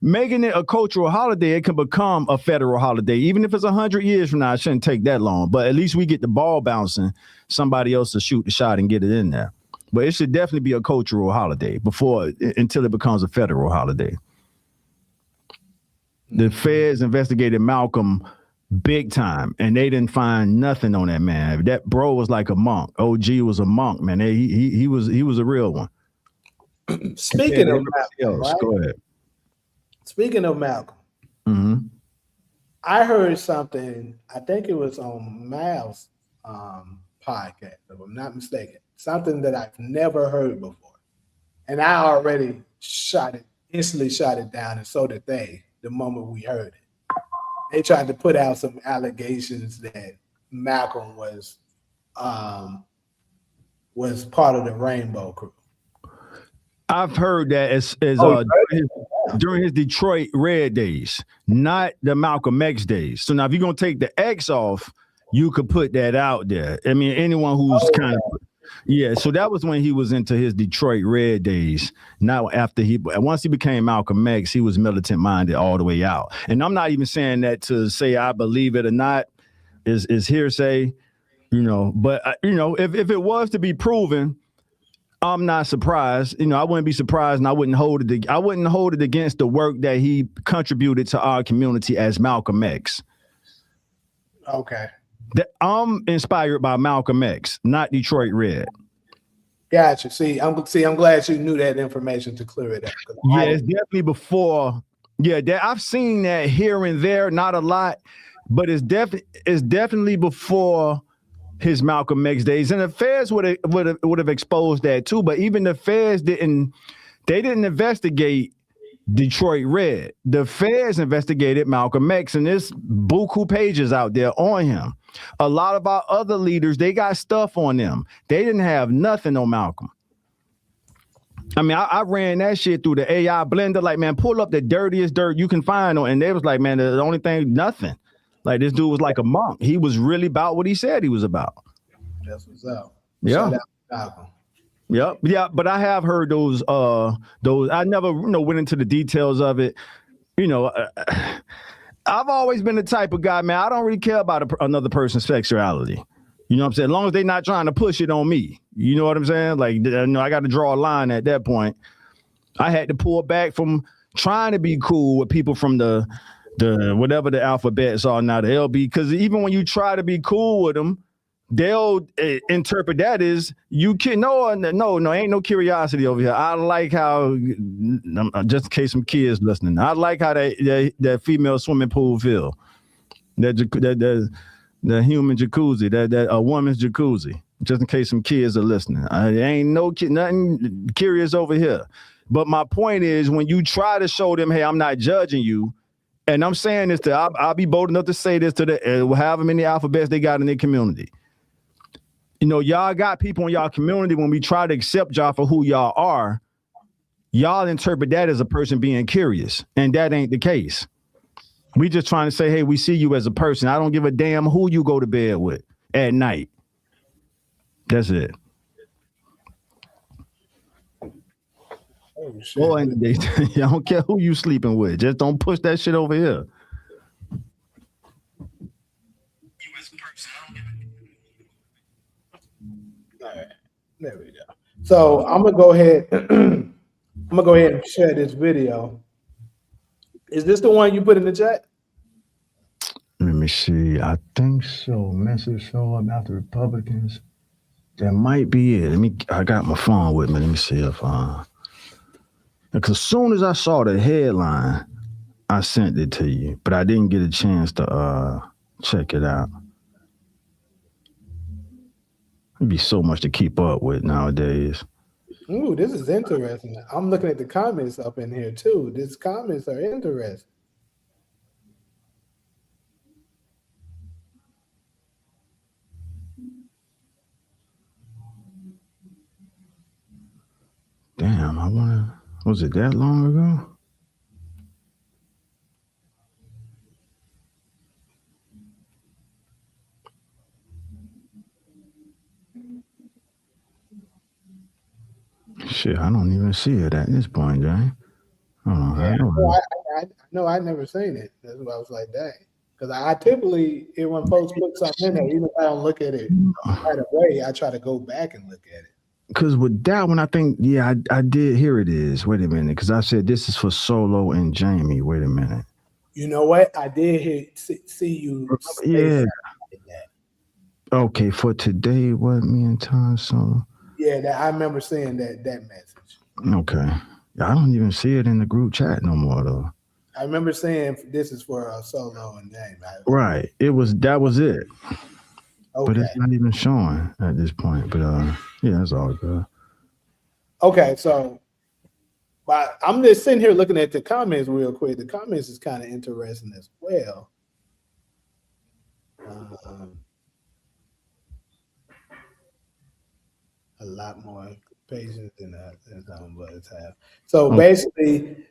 Making it a cultural holiday, it can become a federal holiday. Even if it's 100 years from now, it shouldn't take that long. But at least we get the ball bouncing. Somebody else to shoot the shot and get it in there. But it should definitely be a cultural holiday until it becomes a federal holiday. The feds investigated Malcolm big time, and they didn't find nothing on that man. That bro was like a monk. OG was a monk, man. He was a real one. Speaking of Malcolm, right? Go ahead. Speaking of Malcolm, I heard something. I think it was on Mal's podcast, if I'm not mistaken. Something that I've never heard before, and I already instantly shot it down, and so did they. The moment we heard it, they tried to put out some allegations that Malcolm was part of the Rainbow Crew. I've heard that during his Detroit Red days, not the Malcolm X days. So now, if you're gonna take the X off, you could put that out there. I mean, anyone who's kind of. Yeah, so that was when he was into his Detroit Red days. Now, once he became Malcolm X, he was militant minded all the way out. And I'm not even saying that to say I believe it or not is hearsay, But if it was to be proven, I'm not surprised. I wouldn't be surprised, and I wouldn't hold it against the work that he contributed to our community as Malcolm X. Okay. I'm inspired by Malcolm X, not Detroit Red. Gotcha. I'm glad you knew that information to clear it up. Yeah, it's definitely before Yeah, I've seen that here and there, not a lot, but it's definitely before his Malcolm X days, and the feds would have exposed that too. But even the feds didn't investigate Detroit Red. The feds investigated Malcolm X, and there's buku pages out there on him. A lot of our other leaders, they got stuff on them. They didn't have nothing on Malcolm. I mean, I ran that shit through the AI blender, like, man, pull up the dirtiest dirt you can find on, and they was like, man, the only thing, nothing. Like, this dude was like a monk. He was really about what he said he was about. That's what's up. Yeah. Shout out to Malcolm. Yep. Yeah, but I have heard those. I never, went into the details of it. I've always been the type of guy, man. I don't really care about another person's sexuality. You know what I'm saying? As long as they're not trying to push it on me. You know what I'm saying? Like, I got to draw a line at that point. I had to pull back from trying to be cool with people from the whatever the alphabets are now, the LB, because even when you try to be cool with them, they'll interpret that as you can. No, ain't no curiosity over here. I like how, just in case some kids listening, I like how that female swimming pool feel. The human jacuzzi, that a woman's jacuzzi, just in case some kids are listening. Ain't nothing curious over here. But my point is, when you try to show them, hey, I'm not judging you, and I'm saying this I'll be bold enough to say this to however many alphabets they got in their community. Y'all got people in y'all community, when we try to accept y'all for who y'all are, y'all interpret that as a person being curious, and that ain't the case. We just trying to say, hey, we see you as a person. I don't give a damn who you go to bed with at night. That's it. Oh, shit. Boy, I don't care who you sleeping with. Just don't push that shit over here. All right, there we go. So I'm gonna go ahead. I'm gonna go ahead and share this video. Is this the one you put in the chat? Let me see. I think so. Message show up after Republicans. That might be it. I got my phone with me. Let me see if because as soon as I saw the headline, I sent it to you, but I didn't get a chance to check it out. It'd be so much to keep up with nowadays. Ooh, this is interesting. I'm looking at the comments up in here too. These comments are interesting. Damn, was it that long ago? Shit, I don't even see it at this point, Jay. No, I never seen it. That's why I was like, dang. Because I typically, when folks put something in there, even if I don't look at it right away, I try to go back and look at it. Because with that one, I think, yeah, I did. Here it is. Wait a minute. Because I said this is for Solo and Jamie. Wait a minute. You know what? I did see you. Yeah. Okay, for today, what, me and Tom Solo? Yeah, I remember seeing that message. Okay. I don't even see it in the group chat no more, though. I remember saying this is for Solo and Jamie. Right. That was it. Okay. But it's not even showing at this point. But yeah, it's all good. Okay, so but I'm just sitting here looking at the comments real quick. The comments is kind of interesting as well. A lot more patience than some of us have. So basically,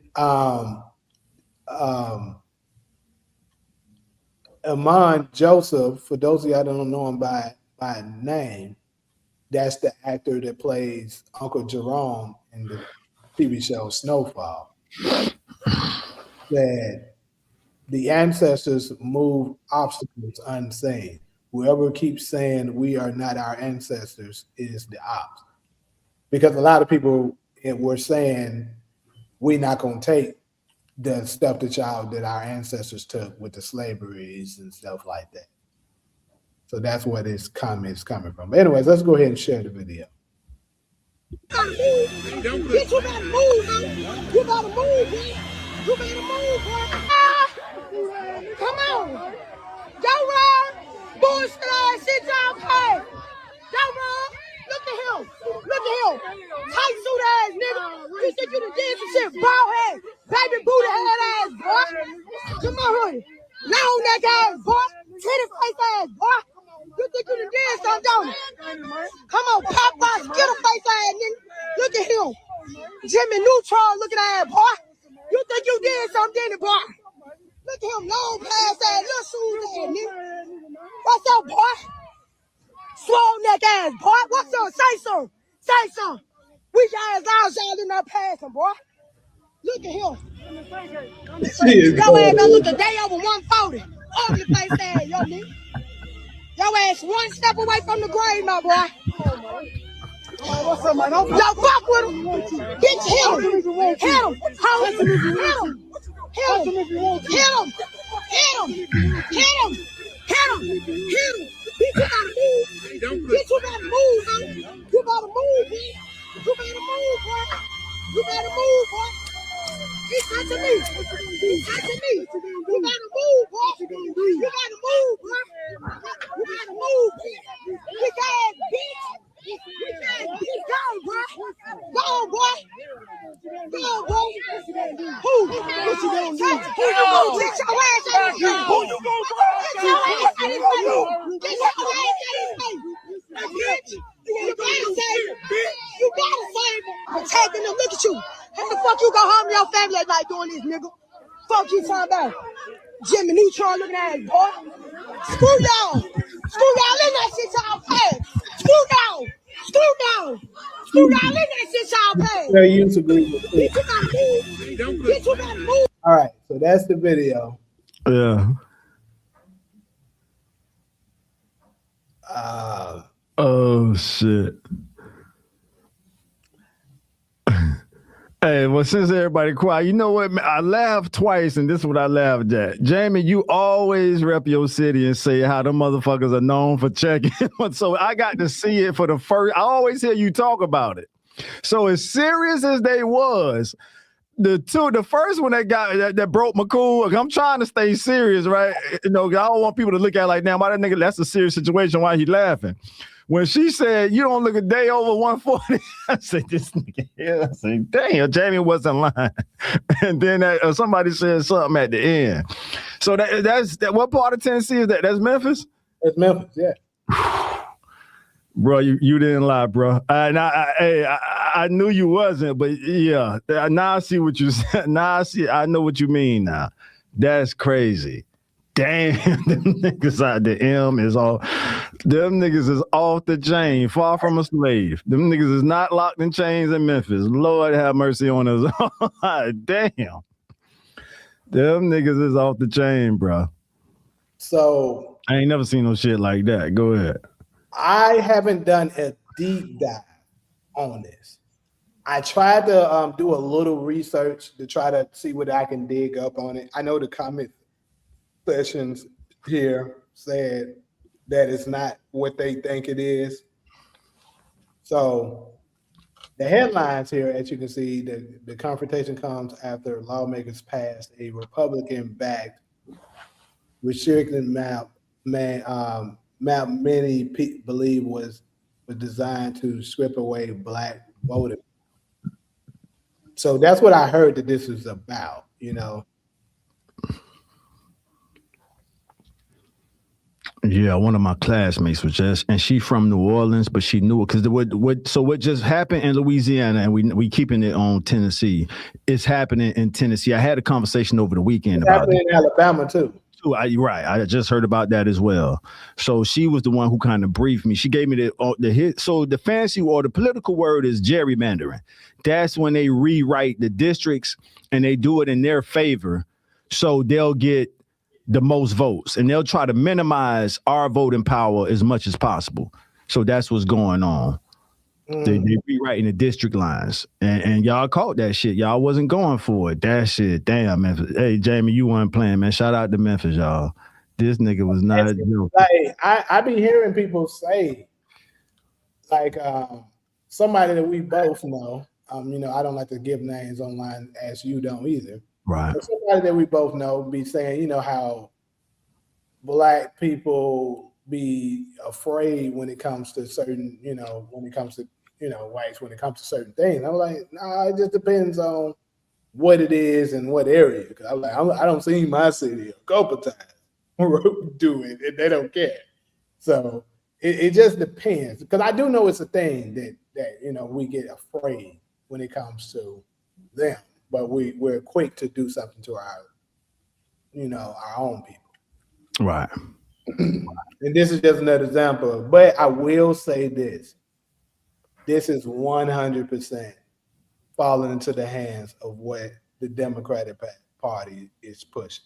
Amon Joseph, for those of you that don't know him by name, that's the actor that plays Uncle Jerome in the TV show Snowfall. That the ancestors move obstacles unseen. Whoever keeps saying we are not our ancestors is the ops. Because a lot of people were saying we're not going to take the stuff that our ancestors took with the slaveries and stuff like that. So that's where this comment is coming from. But anyways, let's go ahead and share the video. Bitch, you gotta move, man. You gotta move, man. You better move, boy. Come on. Don't run. Bullshit ass shit y'all pay. Don't run. Look at him. Look at him. Tight suit ass nigga. You think you done did some shit, bald head, baby booty head ass boy. Come on, honey. Long neck ass boy. Titty face ass boy. You think you done did something, don't you? Come on, Popeye, skittle face ass nigga. Look at him. Jimmy Neutron looking at boy. You think you did something, didn't you, boy? Look at him, long pass ass, little shoes ass nigga. What's up, boy? Swole neck ass boy. What's up? Say something. Say something. We ass out, y'all in that passing, boy. Look at him. Your ass don't look a day over 140. Ugly face ass, yo nigga. Your ass one step away from the grave, my boy. What's up, man? Yo, fuck with him. Bitch, hit him. Hit him. Hit him. Hit him. Hit him. Hit him. Hit him. Hit him. Hit him. Hit him. Bitch, you gotta move. Bitch, you gotta move, man. You gotta move, man. You better move, boy. You better move, boy. He's touching me. He's touching me. You gotta move, boy. You gotta move, boy. You gotta move, bitch. Big ass bitch. Big ass bitch. Go, boy. Go, boy. Go, boy. Who? What you gonna do? Who you gonna get your ass out of here? Who you gonna get your ass out of here? Get your ass out of here. Bitch. You gotta save him. You gotta save him. I'm taking him. Look at you. How the fuck you gonna harm your family like doing this, nigga? Fuck you talking about. Jimmy Neutron looking at his boy. Screw y'all. Screw y'all in that shit y'all pay. Screw y'all. Screw y'all. Screw y'all in that shit y'all pay. They used to agree with Bitch, you gotta move. Bitch, you gotta move. All right, so that's the video. Yeah. Oh shit. Hey, well, since everybody quiet, you know what? Man, I laughed twice, and this is what I laughed at. Jamie, you always rep your city and say how the motherfuckers are known for checking. So I got to see it for the first. I always hear you talk about it. So as serious as they was, the first one that broke my cool. I'm trying to stay serious, right? You know, I don't want people to look at it like, damn, why that nigga? That's a serious situation. Why he laughing? When she said, you don't look a day over 140, I said, this nigga here. I said, damn, Jamie wasn't lying. And then somebody said something at the end. So that's what part of Tennessee is that? That's Memphis? It's Memphis, yeah. Bro, you didn't lie, bro. I knew you wasn't, but yeah. Now I see what you said. Now I know what you mean now. That's crazy. Damn, them niggas out the M is all. Them niggas is off the chain, far from a slave. Them niggas is not locked in chains in Memphis. Lord have mercy on us. Damn. Them niggas is off the chain, bro. So I ain't never seen no shit like that. Go ahead. I haven't done a deep dive on this. I tried to do a little research to try to see what I can dig up on it. I know the comment sessions here said that it's not what they think it is. So the headlines here, as you can see, the confrontation comes after lawmakers passed a Republican-backed restricted map many believe was designed to strip away black voters. So that's what I heard that this is about, you know. Yeah, one of my classmates was and she from New Orleans, but she knew it because what just happened in Louisiana, and we keeping it on Tennessee. It's happening in Tennessee. I had a conversation over the weekend about it. In Alabama too. Right, I just heard about that as well. So she was the one who kind of briefed me. She gave me the hit. So the fancy or the political word is gerrymandering. That's when they rewrite the districts and they do it in their favor, so they'll get the most votes, and they'll try to minimize our voting power as much as possible. So that's what's going on. They rewriting the district lines, and y'all caught that shit. Y'all wasn't going for it. That shit, damn, Memphis. Hey, Jamie, you weren't playing, man. Shout out to Memphis, y'all. This nigga was not. Like I be hearing people say, like somebody that we both know. You know, I don't like to give names online, as you don't either. Right. Somebody that we both know be saying, you know, how black people be afraid when it comes to certain, you know, when it comes to, you know, whites, when it comes to certain things. I'm like, nah, it just depends on what it is and what area. Because I'm like, I don't see my city a couple times do it, and they don't care. So it just depends. Because I do know it's a thing that you know, we get afraid when it comes to them, but we're quick to do something to our, you know, our own people. Right. And this is just another example. But I will say this: this is 100% falling into the hands of what the Democratic Party is pushing.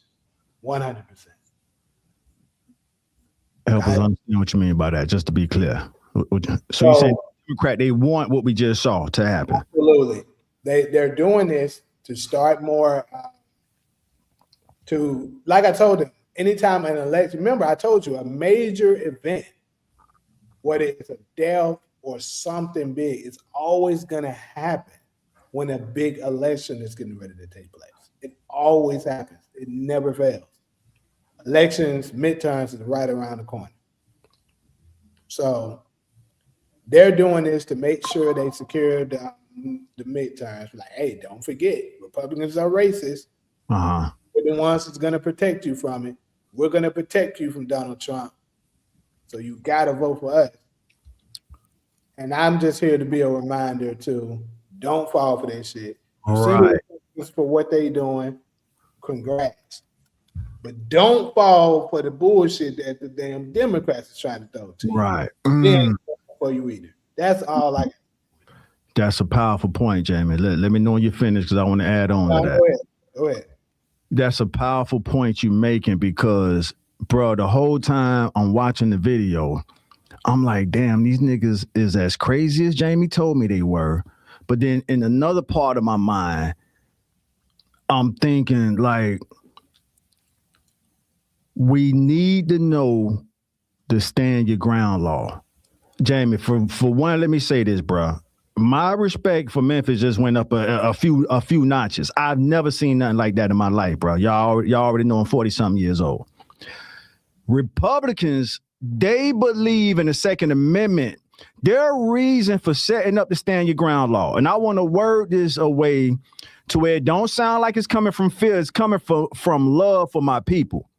100%. Help us understand what you mean by that, just to be clear. So you say Democrat, they want what we just saw to happen. Absolutely. They're doing this to start more to, like I told them, anytime an election, remember I told you a major event, whether it's a death or something big, it's always going to happen when a big election is getting ready to take place. It always happens. It never fails. Elections, midterms is right around the corner. So they're doing this to make sure they secure the midterms. Like, hey, don't forget, Republicans are racist. Uh-huh. We're the ones that's going to protect you from it. We're going to protect you from Donald Trump. So you got to vote for us. And I'm just here to be a reminder to don't fall for that shit. All right. For what they doing, congrats. But don't fall for the bullshit that the damn Democrats are trying to throw to you. Right. For you either. That's all I. That's a powerful point, Jamie. Let me know when you're finished because I want to add on to that. Go ahead. That's a powerful point you're making because, bro, the whole time I'm watching the video, I'm like, damn, these niggas is as crazy as Jamie told me they were. But then in another part of my mind, I'm thinking like, we need to know the stand your ground law. Jamie, for one, let me say this, bro. My respect for Memphis just went up a few notches. I've never seen nothing like that in my life, bro. Y'all already know I'm 40-something years old. Republicans, they believe in the Second Amendment. Their reason for setting up the stand your ground law, and I want to word this away to where it don't sound like it's coming from fear. It's coming from love for my people.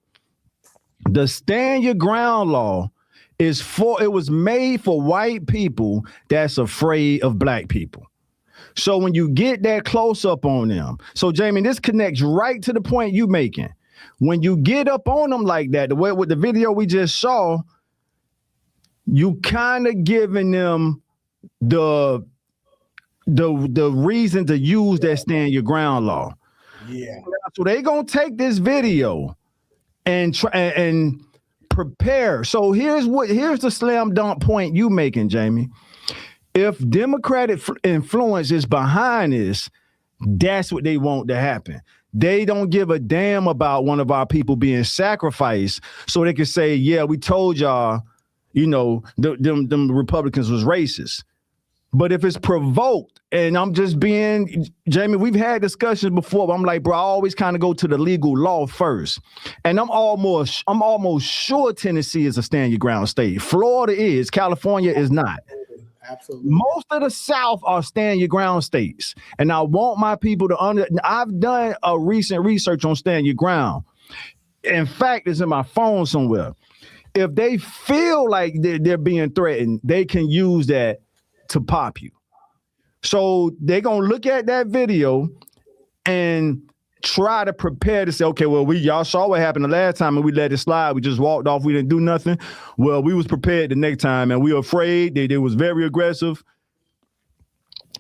The stand your ground law it was made for white people that's afraid of black people. So when you get that close up on them, so Jamie, this connects right to the point you making. When you get up on them like that, the way with the video we just saw, you kind of giving them the reason to use that stand your ground law. Yeah. So they gonna take this video and try and prepare. So here's the slam dunk point you making, Jamie. If Democratic influence is behind this, that's what they want to happen. They don't give a damn about one of our people being sacrificed, so they can say, "Yeah, we told y'all, you know, them Republicans was racist." But if it's provoked, and I'm just being, Jamie, we've had discussions before, but I'm like, bro, I always kind of go to the legal law first. And I'm almost sure Tennessee is a stand your ground state. Florida is, California is not. Absolutely. Most of the South are stand your ground states. And I want my people to I've done a recent research on stand your ground. In fact, it's in my phone somewhere. If they feel like they're being threatened, they can use that to pop you. So they're going to look at that video and try to prepare to say, okay, well, y'all saw what happened the last time and we let it slide. We just walked off. We didn't do nothing. Well, we was prepared the next time and we were afraid. They was very aggressive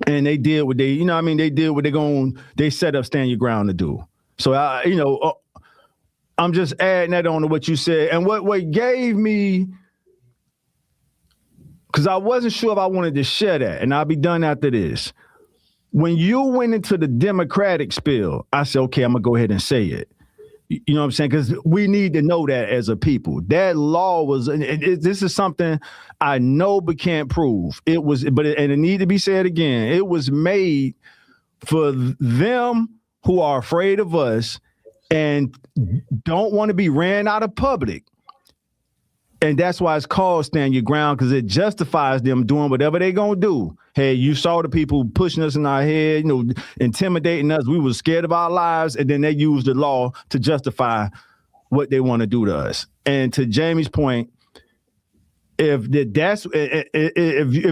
and they did what they, they did what they set up stand your ground to do. So, I'm just adding that on to what you said. And what gave me, because I wasn't sure if I wanted to share that, and I'll be done after this. When you went into the Democratic spiel, I said, okay, I'm going to go ahead and say it. You know what I'm saying? Because we need to know that as a people. That law was, this is something I know but can't prove. It was, and it need to be said again. It was made for them who are afraid of us and don't want to be ran out of public. And that's why it's called Stand Your Ground, because it justifies them doing whatever they're going to do. Hey, you saw the people pushing us in our head, intimidating us. We were scared of our lives, and then they used the law to justify what they want to do to us. And to Jamie's point, if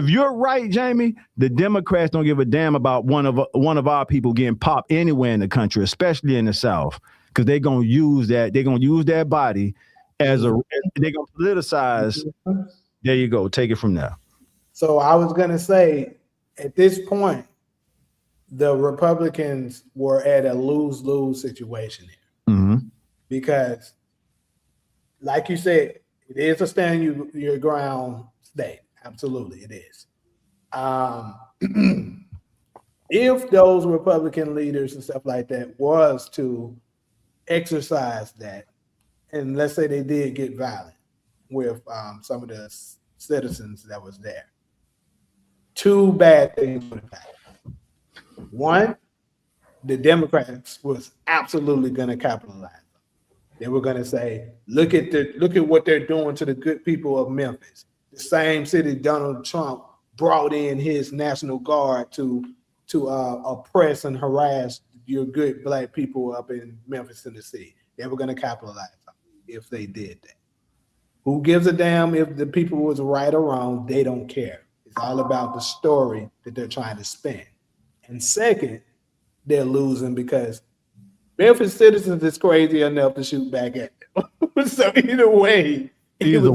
you're right, Jamie, the Democrats don't give a damn about one of our people getting popped anywhere in the country, especially in the South, because they're gonna use that. They're gonna use that body as they're gonna politicize. There you go. Take it from there. So I was gonna say, at this point, the Republicans were at a lose-lose situation here. Mm-hmm. Because, like you said, it is a stand your ground state. Absolutely, it is. If those Republican leaders and stuff like that was to exercise that, and let's say they did get violent with some of the citizens that was there, two bad things would have happened. One, the Democrats was absolutely going to capitalize. They were going to say, look at what they're doing to the good people of Memphis, the same city Donald Trump brought in his National Guard to oppress and harass your good black people up in Memphis, Tennessee. They were going to capitalize if they did that. Who gives a damn if the people was right or wrong? They don't care. It's all about the story that they're trying to spin. And second, they're losing because Memphis citizens is crazy enough to shoot back at them. So either way, it was a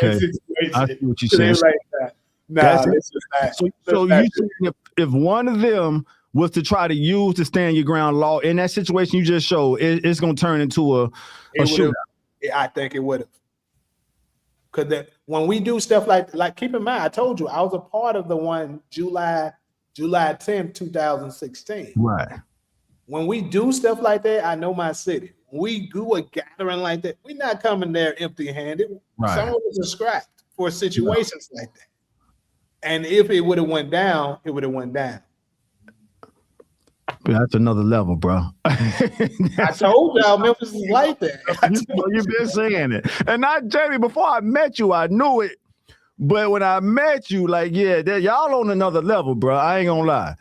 bad situation. I see what you're saying. So you saying if one of them was to try to use the Stand Your Ground law in that situation you just showed, it's going to turn into a shootout. I think it would have. Because when we do stuff like keep in mind, I told you I was a part of the one July 10th, 2016. Right. When we do stuff like that, I know my city. When we do a gathering like that, we're not coming there empty-handed. Right. Some of us are scrapped for situations like that. And if it would have went down, it would have went down. That's another level, bro. I told y'all Memphis is like that. You've been saying it. And not Jamie, before I met you, I knew it. But when I met you, y'all on another level, bro. I ain't gonna lie.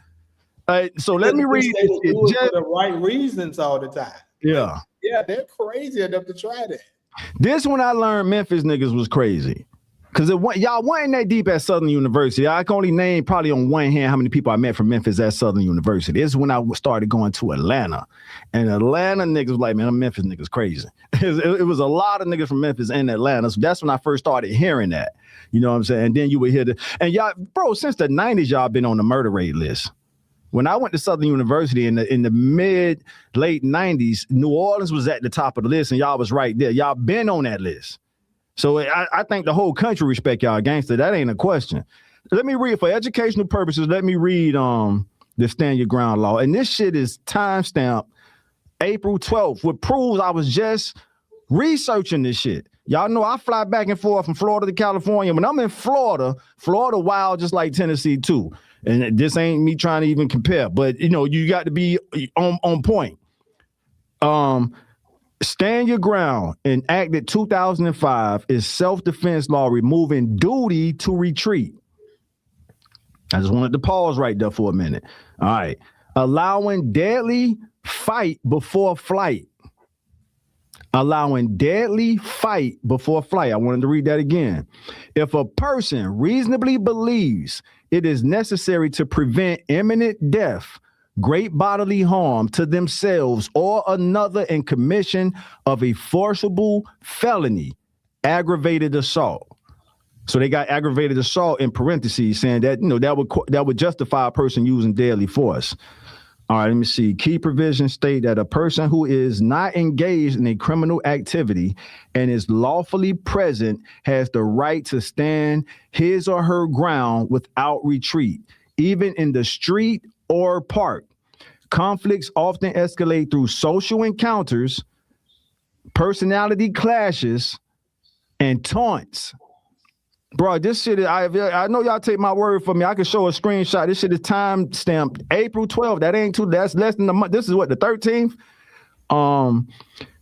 So let me read this. They do it for the right reasons all the time. Yeah. Yeah, they're crazy enough to try that. This when I learned Memphis niggas was crazy. Because y'all wasn't that deep at Southern University. I can only name probably on one hand how many people I met from Memphis at Southern University. This is when I started going to Atlanta. And Atlanta niggas was like, man, them Memphis niggas crazy. It was a lot of niggas from Memphis in Atlanta. So that's when I first started hearing that. You know what I'm saying? And then you would hear and y'all, bro, since the 90s, y'all been on the murder rate list. When I went to Southern University in the late 90s, New Orleans was at the top of the list and y'all was right there. Y'all been on that list. So I think the whole country respect y'all gangster. That ain't a question. Let me read, for educational purposes, let me read the Stand Your Ground law. And this shit is timestamped April 12th, which proves I was just researching this shit. Y'all know I fly back and forth from Florida to California. When I'm in Florida wild just like Tennessee too. And this ain't me trying to even compare, but you got to be on point. Stand Your Ground, enacted 2005, is self-defense law removing duty to retreat. I just wanted to pause right there for a minute. All right. Allowing deadly fight before flight. Allowing deadly fight before flight. I wanted to read that again. If a person reasonably believes it is necessary to prevent imminent death, great bodily harm to themselves or another in commission of a forcible felony, aggravated assault. So they got aggravated assault in parentheses, saying that that would justify a person using deadly force. All right, let me see. Key provisions state that a person who is not engaged in a criminal activity and is lawfully present has the right to stand his or her ground without retreat, even in the street or park. Conflicts often escalate through social encounters, personality clashes, and taunts. Bro, this shit is, I know y'all take my word for me. I can show a screenshot. This shit is time stamped April 12th. That ain't too, that's less than a month. This is what, the 13th?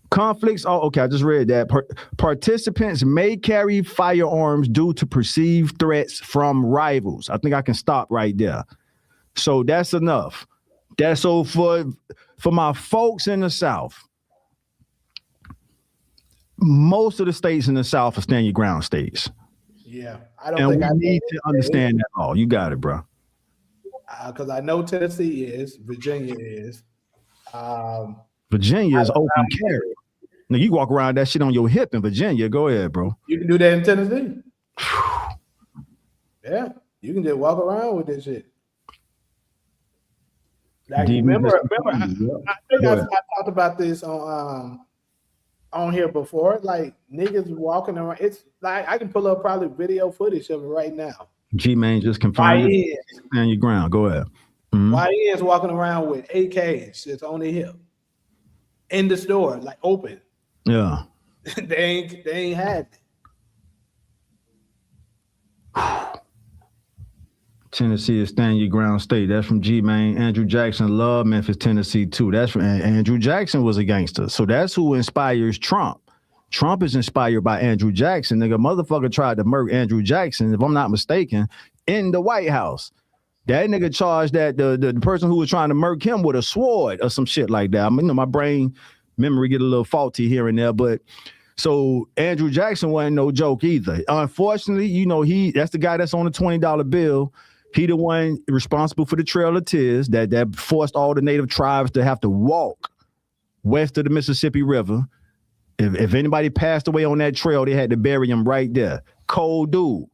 Conflicts. Oh, okay. I just read that. Participants may carry firearms due to perceived threats from rivals. I think I can stop right there. So that's enough. That's so for my folks in the South. Most of the states in the South are stand your ground states. Yeah, I don't And think we I need to understand that all. You got it, bro. because I know Tennessee is, Virginia is. Virginia is open carry. Now you walk around that shit on your hip in Virginia. Go ahead, bro. You can do that in Tennessee. Yeah, you can just walk around with this shit. Like, remember, I think I talked about this on here before. Like niggas walking around. It's like I can pull up probably video footage of it right now. G-Man just confirmed. Stand your ground. Go ahead. Mm-hmm. YNs walking around with AKs just on their hip in the store, like open. Yeah. they ain't had it. Tennessee is stand your ground state. That's from G-Man. Andrew Jackson loved Memphis, Tennessee too. That's from Andrew Jackson was a gangster. So that's who inspires Trump. Trump is inspired by Andrew Jackson. Nigga, motherfucker tried to murder Andrew Jackson, if I'm not mistaken, in the White House. That nigga charged that the person who was trying to murk him with a sword or some shit like that. I mean, my brain memory get a little faulty here and there, but so Andrew Jackson wasn't no joke either. Unfortunately, that's the guy that's on the $20 bill. He the one responsible for the Trail of Tears that forced all the native tribes to have to walk west of the Mississippi River. If anybody passed away on that trail, they had to bury him right there. Cold dude.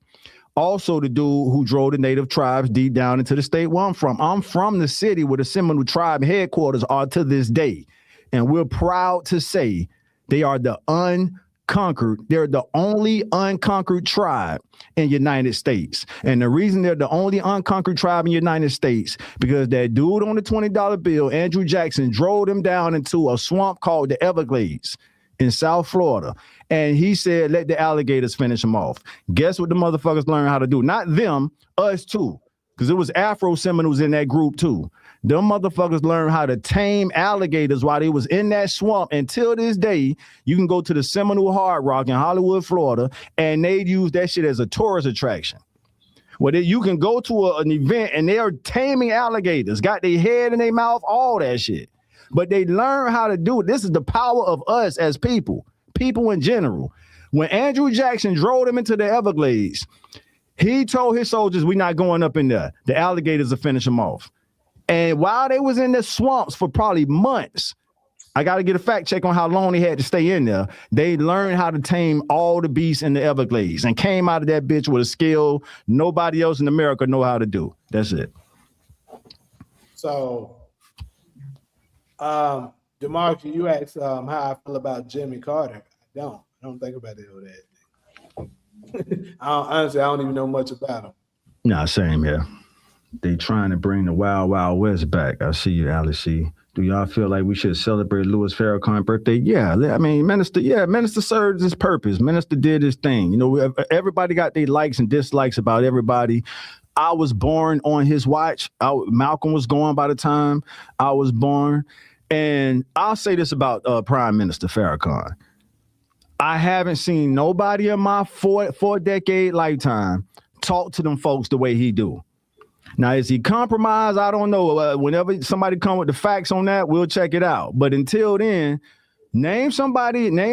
Also the dude who drove the native tribes deep down into the state where I'm from. I'm from the city where the Seminole tribe headquarters are to this day. And we're proud to say they are the unconquered. They're the only unconquered tribe in the United States. And the reason they're the only unconquered tribe in the United States, because that dude on the $20 bill, Andrew Jackson, drove them down into a swamp called the Everglades in South Florida. And he said, let the alligators finish them off. Guess what the motherfuckers learned how to do? Not them, us too. Because it was Afro Seminoles in that group too. Them motherfuckers learned how to tame alligators while they was in that swamp. Until this day, you can go to the Seminole Hard Rock in Hollywood, Florida, and they use that shit as a tourist attraction. Where you can go to an event and they are taming alligators, got their head in their mouth, all that shit. But they learn how to do it. This is the power of us as people in general. When Andrew Jackson drove them into the Everglades, he told his soldiers, we're not going up in there. The alligators will finish them off. And while they was in the swamps for probably months, I got to get a fact check on how long they had to stay in there. They learned how to tame all the beasts in the Everglades and came out of that bitch with a skill nobody else in America know how to do. That's it. So, DeMarcus, you asked how I feel about Jimmy Carter. I don't think about it or that. Honestly, I don't even know much about him. Nah, same here. They trying to bring the Wild Wild West back. I see you, Alice C. Do y'all feel like we should celebrate Louis Farrakhan's birthday? Yeah, I mean, Minister served his purpose. Minister did his thing. You know, everybody got their likes and dislikes about everybody. I was born on his watch. Malcolm was gone by the time I was born. And I'll say this about Prime Minister Farrakhan. I haven't seen nobody in my four-decade lifetime talk to them folks the way he do. Now, is he compromised? I don't know. Whenever somebody come with the facts on that, we'll check it out. But until then, name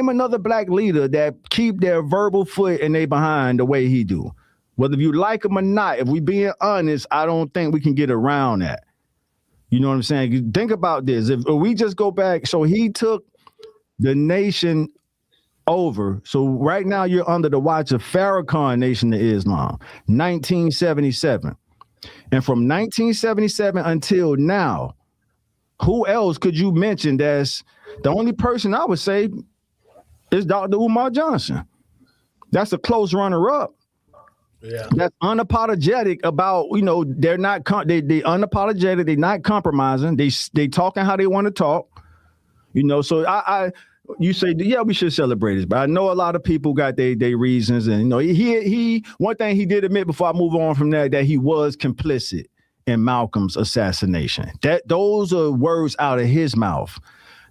another black leader that keep their verbal foot and they behind the way he do. Whether you like him or not, if we being honest, I don't think we can get around that. You know what I'm saying? Think about this. If we just go back, so he took the nation over. So right now you're under the watch of Farrakhan Nation of Islam, 1977. And from 1977 until now, who else could you mention that's the only person I would say is Dr. Umar Johnson? That's a close runner-up. Yeah, that's unapologetic about, you know, they're not they unapologetic, they're not compromising, they talking how they want to talk, you know. So you say, yeah, we should celebrate this, but I know a lot of people got their reasons, and he one thing he did admit before I move on from that he was complicit in Malcolm's assassination. Those are words out of his mouth,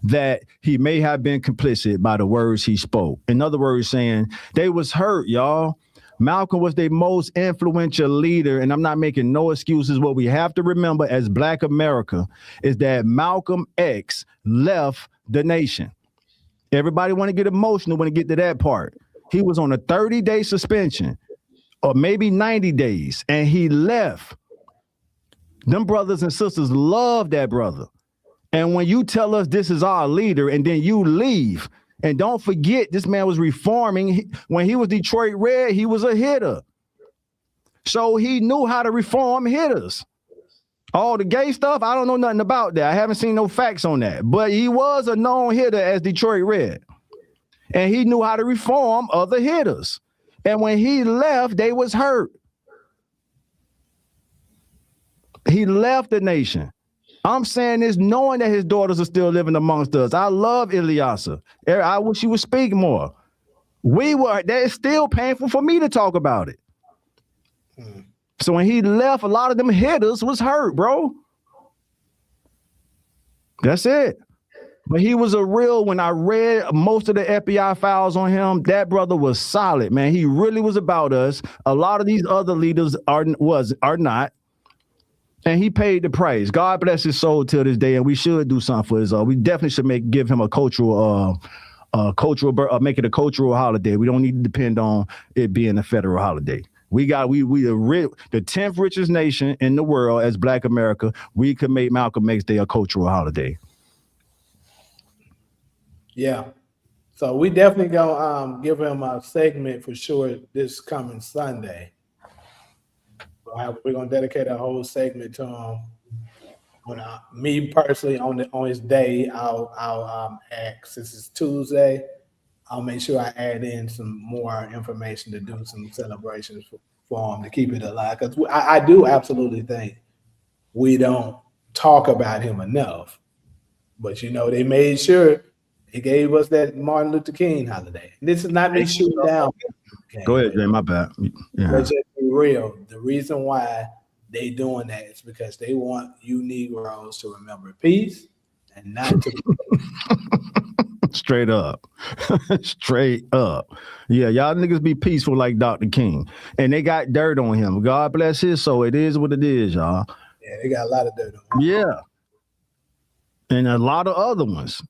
that he may have been complicit by the words he spoke. In other words, saying they was hurt, y'all. Malcolm was the most influential leader, and I'm not making no excuses. What we have to remember as Black America is that Malcolm X left the nation. Everybody want to get emotional when they get to that part. He was on a 30-day suspension, or maybe 90 days, and he left. Them brothers and sisters love that brother. And when you tell us this is our leader and then you leave, and don't forget, this man was reforming. When he was Detroit Red, he was a hitter. So he knew how to reform hitters. All the gay stuff, I don't know nothing about that. I haven't seen no facts on that. But he was a known hitter as Detroit Red. And he knew how to reform other hitters. And when he left, they was hurt. He left the nation. I'm saying this knowing that his daughters are still living amongst us. I love Ilyasa. I wish he would speak more. It's still painful for me to talk about it. So when he left, a lot of them hitters was hurt, bro. That's it. But he was a real, when I read most of the FBI files on him, that brother was solid, man. He really was about us. A lot of these other leaders are not. And he paid the price. God bless his soul till this day, and we should do something for his. We definitely should give him a cultural, make it a cultural holiday. We don't need to depend on it being a federal holiday. We the 10th richest nation in the world as Black America. We could make Malcolm X Day a cultural holiday. Yeah. So we definitely gonna give him a segment for sure this coming Sunday. We're gonna dedicate a whole segment to him. On me personally, on his day, I'll add, since it's Tuesday, I'll make sure I add in some more information to do some celebrations for him to keep it alive. Because I do absolutely think we don't talk about him enough. But they made sure he gave us that Martin Luther King holiday. This is not me shooting down. Go ahead, Jay. My bad. Yeah. Let's just be real. The reason why they doing that is because they want you Negroes to remember peace and not to. Straight up. Straight up. Yeah, y'all niggas be peaceful like Dr. King. And they got dirt on him. God bless his soul. It is what it is, y'all. Yeah, they got a lot of dirt on him. Yeah. And a lot of other ones.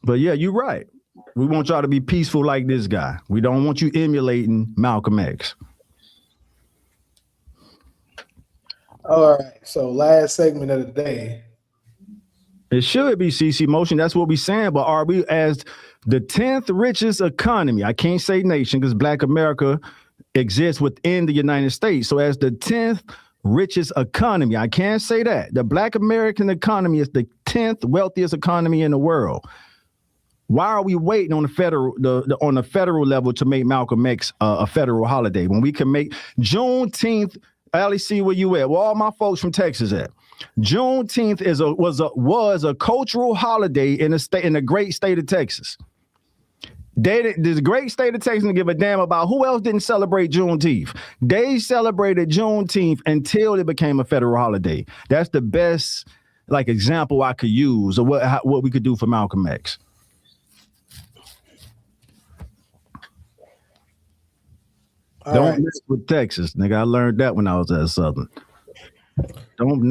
But yeah, you're right. We want y'all to be peaceful like this guy. We don't want you emulating Malcolm X. All right. So last segment of the day. It should be CC Motion. That's what we're saying. But are we as the 10th richest economy? I can't say nation because Black America exists within the United States. So as the 10th richest economy, I can't say that. The Black American economy is the 10th wealthiest economy in the world. Why are we waiting on the federal level to make Malcolm X a federal holiday when we can make Juneteenth? LEC, where you at? Where all my folks from Texas at? Juneteenth was a cultural holiday in the great state of Texas. The great state of Texas didn't give a damn about who else didn't celebrate Juneteenth. They celebrated Juneteenth until it became a federal holiday. That's the best example I could use of what we could do for Malcolm X. Don't mess with Texas, nigga. I learned that when I was at Southern. Don't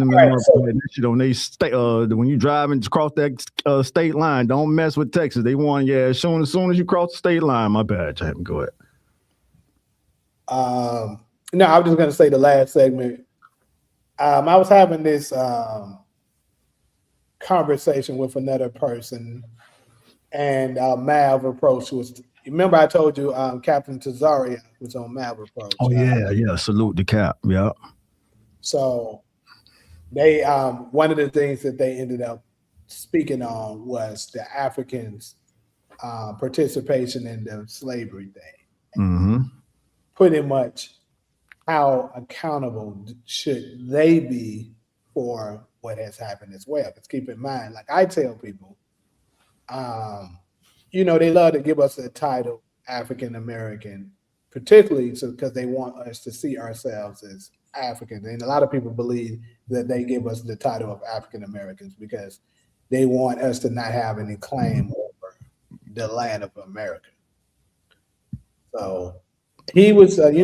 shit on they state. When you driving across that state line, don't mess with Texas. They want as soon as you cross the state line. My bad, Chapman. Go ahead. No, I was just gonna say the last segment. I was having this conversation with another person, and Mav approach was. Remember, I told you Captain Tazaria was on Mav approach. Oh yeah. Salute the Cap. Yeah. So they one of the things that they ended up speaking on was the Africans' participation in the slavery thing. Mm-hmm. Pretty much how accountable should they be for what has happened as well? Because keep in mind, like I tell people, they love to give us the title African American, particularly because they want us to see ourselves as Africans. And a lot of people believe that they give us the title of African Americans because they want us to not have any claim over the land of America. So he was, he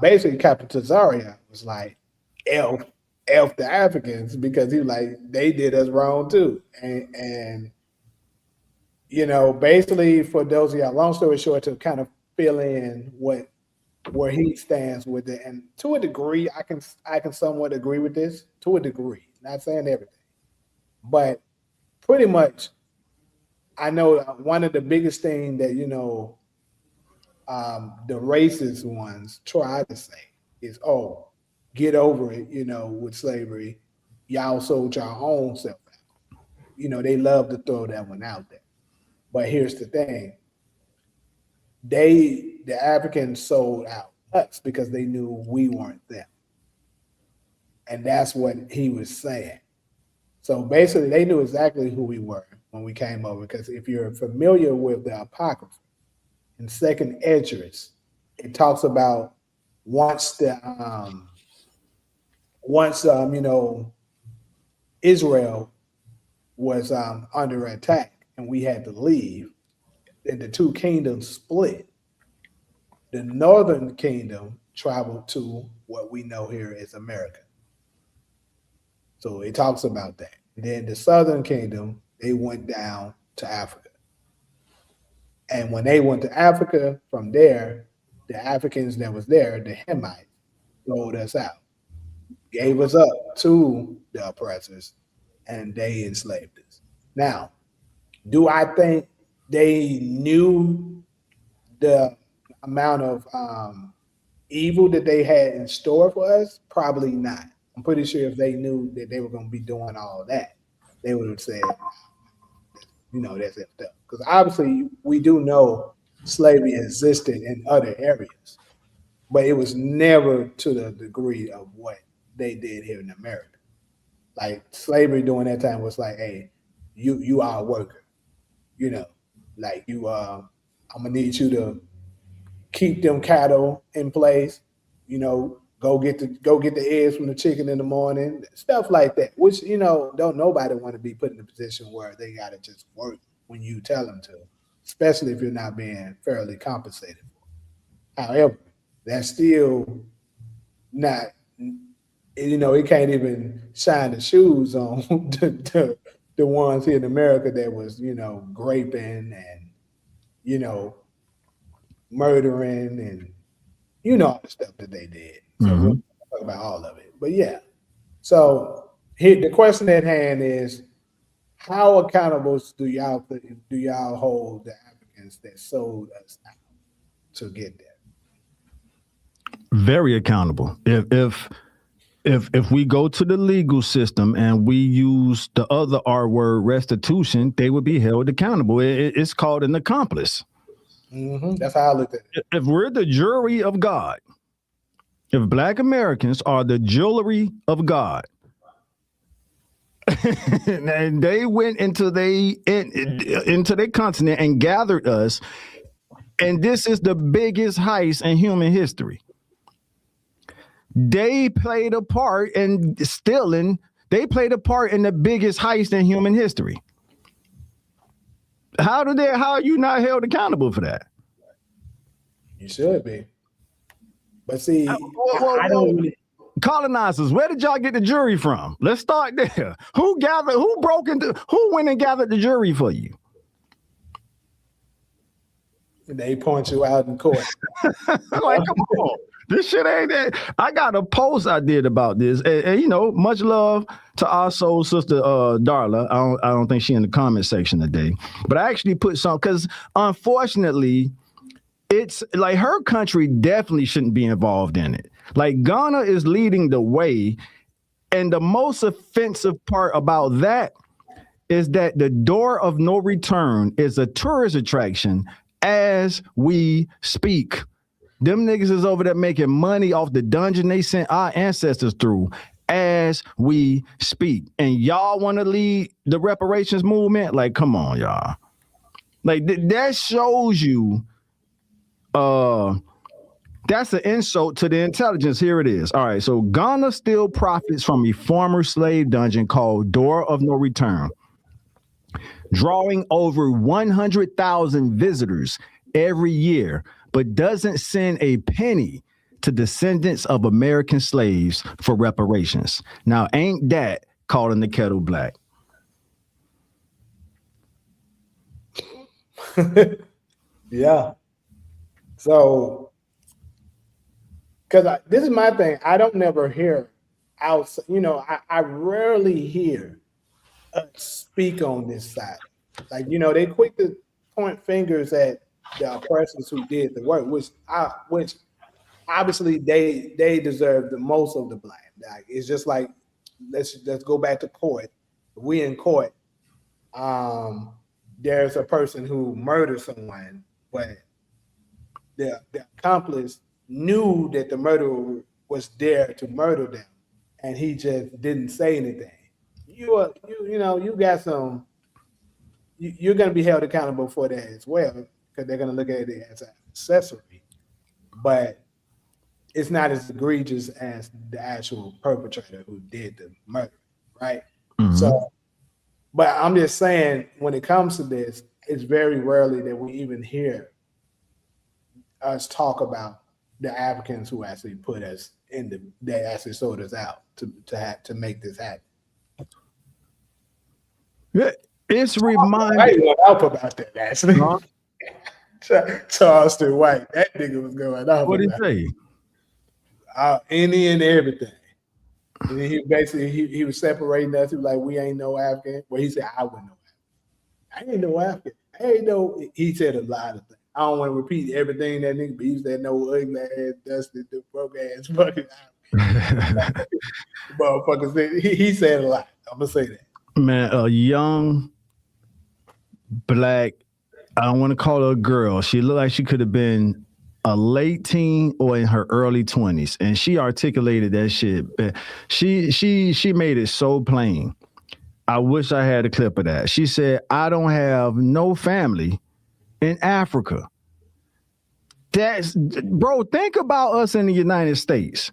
basically Captain Tazaria was like, F the Africans, because he was like, they did us wrong too. And basically for those of y'all, long story short, to kind of fill in where he stands with it. And to a degree, I can somewhat agree with this, to a degree, not saying everything. But pretty much, I know one of the biggest things that, the racist ones try to say is, oh, get over it, with slavery. Y'all sold your own self out. They love to throw that one out there. But here's the thing. The Africans sold out us because they knew we weren't them. And that's what he was saying. So basically, they knew exactly who we were when we came over, because if you're familiar with the Apocrypha, in Second Esdras, it talks about once Israel was under attack and we had to leave, and the two kingdoms split. The northern kingdom traveled to what we know here as America. So it talks about that. And then the southern kingdom, they went down to Africa. And when they went to Africa, from there, the Africans that was there, the Hamites, sold us out, gave us up to the oppressors, and they enslaved us. Now, do I think they knew the amount of evil that they had in store for us? Probably not. I'm pretty sure if they knew that they were going to be doing all that, they would have said, that's it. Because obviously we do know slavery existed in other areas, but it was never to the degree of what they did here in America. Like slavery during that time was like, hey, you are a worker, like I'm gonna need you to keep them cattle in place, go get the eggs from the chicken in the morning, stuff like that, which, don't nobody want to be put in a position where they got to just work when you tell them to, especially if you're not being fairly compensated for. However, that's still not, it can't even shine the shoes on the ones here in America that was, graping and, murdering and, all the stuff that they did. So we'll talk about all of it. But yeah, so here the question at hand is, how accountable do y'all hold the Africans that sold us out to get there? Very accountable. If we go to the legal system and we use the other R word, restitution, they would be held accountable. It's called an accomplice. Mm-hmm. That's how I look at it. If we're the jury of God, if Black Americans are the jewelry of God, and they went into their continent and gathered us, and this is the biggest heist in human history. They played a part in stealing. They played a part in the biggest heist in human history. How are you not held accountable for that? You should be. But see, I don't really. Colonizers, where did y'all get the jury from? Let's start there. Who went and gathered the jury for you? They point you out in court. Like, come on. This shit ain't that. I got a post I did about this. And much love to our soul sister Darla. I don't think she in the comment section today. But I actually put some, because unfortunately, it's like her country definitely shouldn't be involved in it. Like Ghana is leading the way. And the most offensive part about that is that the door of no return is a tourist attraction as we speak. Them niggas is over there making money off the dungeon they sent our ancestors through as we speak. And y'all want to lead the reparations movement? Like, come on, y'all. Like that shows you that's an insult to the intelligence. Here it is. All right, so Ghana still profits from a former slave dungeon called Door of No Return, drawing over 100,000 visitors every year, but doesn't send a penny to descendants of American slaves for reparations. Now, ain't that calling the kettle black? Yeah. So, because this is my thing, I don't never hear outside. I rarely hear us speak on this side. Like, they quick to point fingers at the oppressors who did the work, which obviously they deserve the most of the blame. Like, it's just like let's go back to court. We in court. There's a person who murdered someone, but the accomplice knew that the murderer was there to murder them, and he just didn't say anything. You got some. You're going to be held accountable for that as well, because they're going to look at it as an accessory, but it's not as egregious as the actual perpetrator who did the murder, right? Mm-hmm. So, but I'm just saying, when it comes to this, it's very rarely that we even hear us talk about the Africans who actually put us they actually sold us out to make this happen. It's reminding. I didn't help about that actually. Huh? Charleston White, that nigga was going off. What did he say? Any and everything. And he basically he was separating us. He was like, "We ain't no African." Well, he said, "I wasn't no African. I ain't no African. I ain't no." He said a lot of things. I don't want to repeat everything that nigga, but he said no ugly ass, dusty, broke ass fucking motherfucker said. He said a lot. I'm gonna say that. Man, a young black, I don't want to call her a girl. She looked like she could have been a late teen or in her early 20s, and she articulated that shit. She made it so plain. I wish I had a clip of that. She said, "I don't have no family in Africa." Bro, think about us in the United States.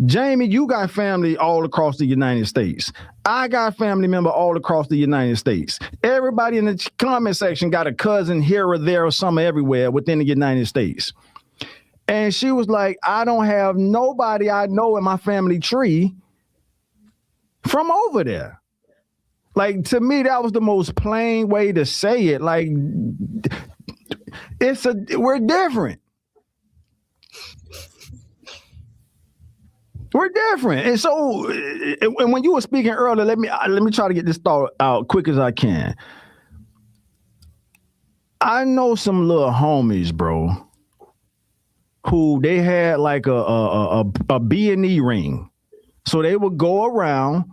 Jamie, you got family all across the United States. I got family member all across the United States. Everybody in the comment section got a cousin here or there or somewhere everywhere within the United States. And she was like, "I don't have nobody I know in my family tree from over there." Like, to me, that was the most plain way to say it. Like, we're different. We're different. And so, and when you were speaking earlier, let me try to get this thought out quick as I can. I know some little homies, bro, who they had like a B&E ring. So they would go around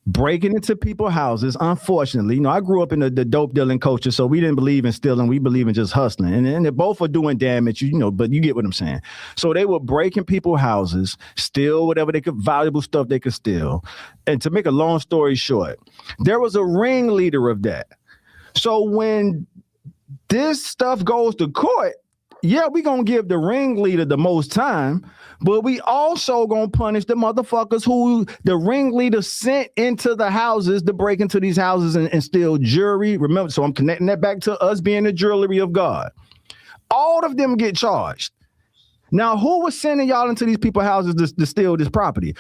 breaking into people's houses. Unfortunately, I grew up in the dope dealing culture, so we didn't believe in stealing. We believe in just hustling. And they both are doing damage, but you get what I'm saying. So they were breaking people's houses, steal whatever they could, valuable stuff they could steal. And to make a long story short, there was a ringleader of that. So when this stuff goes to court, yeah, we gonna give the ringleader the most time, but we also gonna punish the motherfuckers who the ringleader sent into the houses to break into these houses and steal jewelry. Remember, so I'm connecting that back to us being the jewelry of God. All of them get charged. Now, who was sending y'all into these people's houses to steal this property?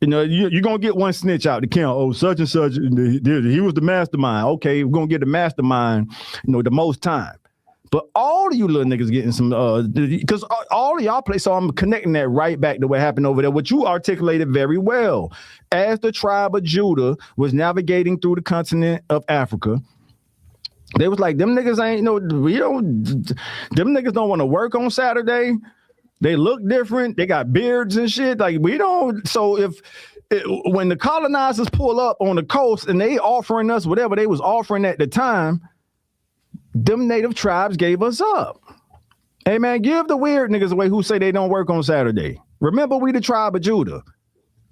You're going to get one snitch out the count. Oh, such and such, he was the mastermind. Okay, we're going to get the mastermind, the most time. But all of you little niggas getting some, because all of y'all play. So I'm connecting that right back to what happened over there, which you articulated very well. As the tribe of Judah was navigating through the continent of Africa, they was like, them niggas them niggas don't want to work on Saturday. They look different. They got beards and shit. Like, we don't. So when the colonizers pull up on the coast and they offering us whatever they was offering at the time, them native tribes gave us up. Hey, man, give the weird niggas away who say they don't work on Saturday. Remember, we the tribe of Judah.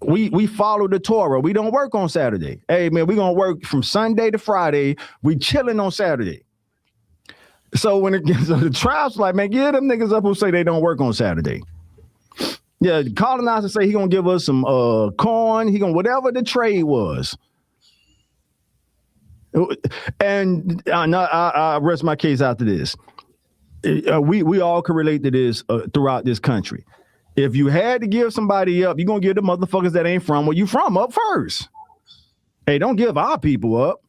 We follow the Torah. We don't work on Saturday. Hey, man, we going to work from Sunday to Friday. We chilling on Saturday. So when it gets the tribes, like, man, get them niggas up who say they don't work on Saturday. Yeah, the colonizer say he gonna give us some corn. He gonna whatever the trade was. And I rest my case after this. We all can relate to this throughout this country. If you had to give somebody up, you're gonna give the motherfuckers that ain't from where you from up first. Hey, don't give our people up.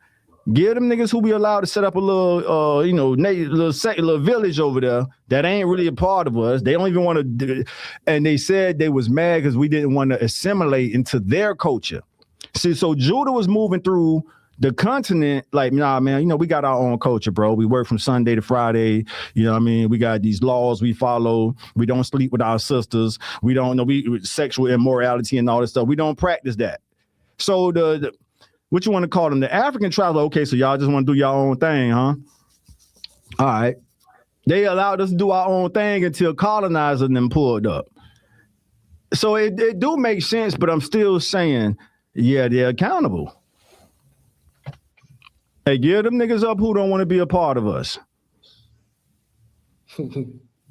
Give them niggas who be allowed to set up a little, little village over there that ain't really a part of us. They don't even want to do it. And they said they was mad because we didn't want to assimilate into their culture. See, so Judah was moving through the continent like, nah, man, we got our own culture, bro. We work from Sunday to Friday. You know what I mean? We got these laws we follow. We don't sleep with our sisters. We don't know sexual immorality and all this stuff. We don't practice that. So the what you want to call them? The African tribes, okay, so y'all just want to do your own thing, huh? All right. They allowed us to do our own thing until colonizers and them pulled up. So it do make sense, but I'm still saying, yeah, they're accountable. Hey, give them niggas up who don't want to be a part of us.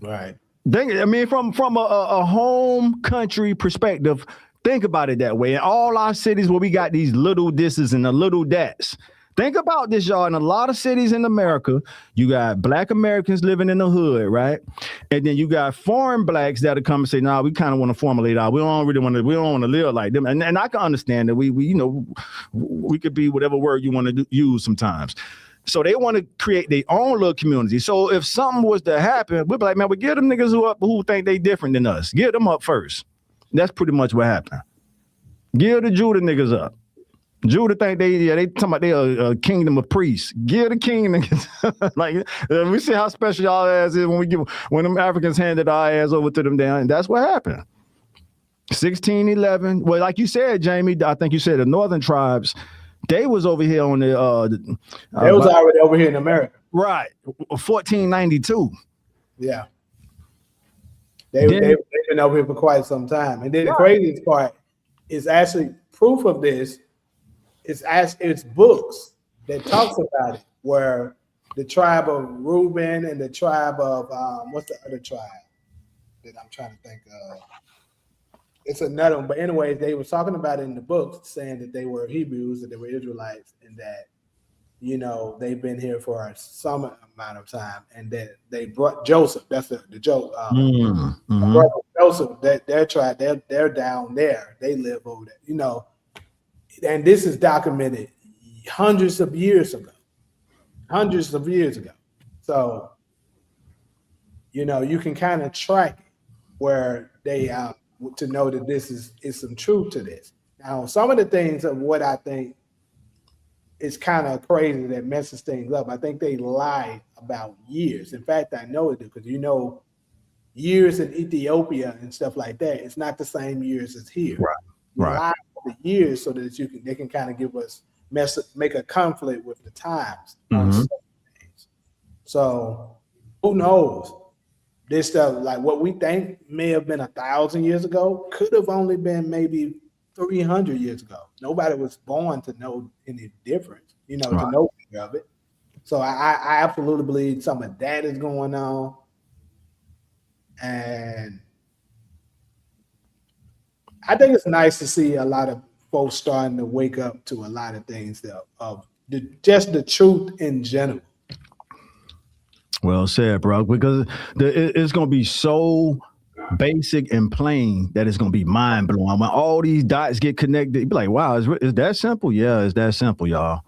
Right. From a home country perspective, think about it that way. In all our cities where we got these little disses and the little dats. Think about this, y'all. In a lot of cities in America, you got Black Americans living in the hood, right? And then you got foreign blacks that'll come and say, nah, we kind of want to formulate out. We don't want to live like them. And I can understand that we could be whatever word you want to use sometimes. So they want to create their own little community. So if something was to happen, we'd be like, man, we give them niggas who think they different than us. Give them up first. That's pretty much what happened. Give the Judah niggas up. Judah think they talking about they a kingdom of priests. Give the king niggas like we see how special y'all ass is when them Africans handed our ass over to them down, and that's what happened. 1611. Well, like you said, Jamie, I think you said the northern tribes, they was over here on the they was already over here in America. Right. 1492. Yeah. They've been over here for quite some time. And then the craziest part is actually proof of this. It's books that talks about it, where the tribe of Reuben and the tribe of what's the other tribe that I'm trying to think of? It's another one, but anyways, they were talking about it in the books, saying that they were Hebrews, that they were Israelites, and that they've been here for some amount of time, and that they brought Joseph. That's the joke. Joseph, that their tribe, they're down there. They live over there, and this is documented hundreds of years ago. So, you can kind of track it where they to know that this is some truth to this. Now, some of the things of what I think is kind of crazy that messes things up. I think they lie about years. In fact, I know it because years in Ethiopia and stuff like that, it's not the same years as here. Right. Lie the years so that they can kind of give us make a conflict with the times. So who knows? This stuff, like what we think may have been 1,000 years ago, could have only been maybe 300 years ago. Nobody was born to know any difference, to know any of it. So I absolutely believe some of that is going on. And I think it's nice to see a lot of folks starting to wake up to a lot of things just the truth in general. Well said, bro, because it's going to be so basic and plain that it's going to be mind blowing. When all these dots get connected, you be like, wow, is that simple? Yeah, it's that simple, y'all.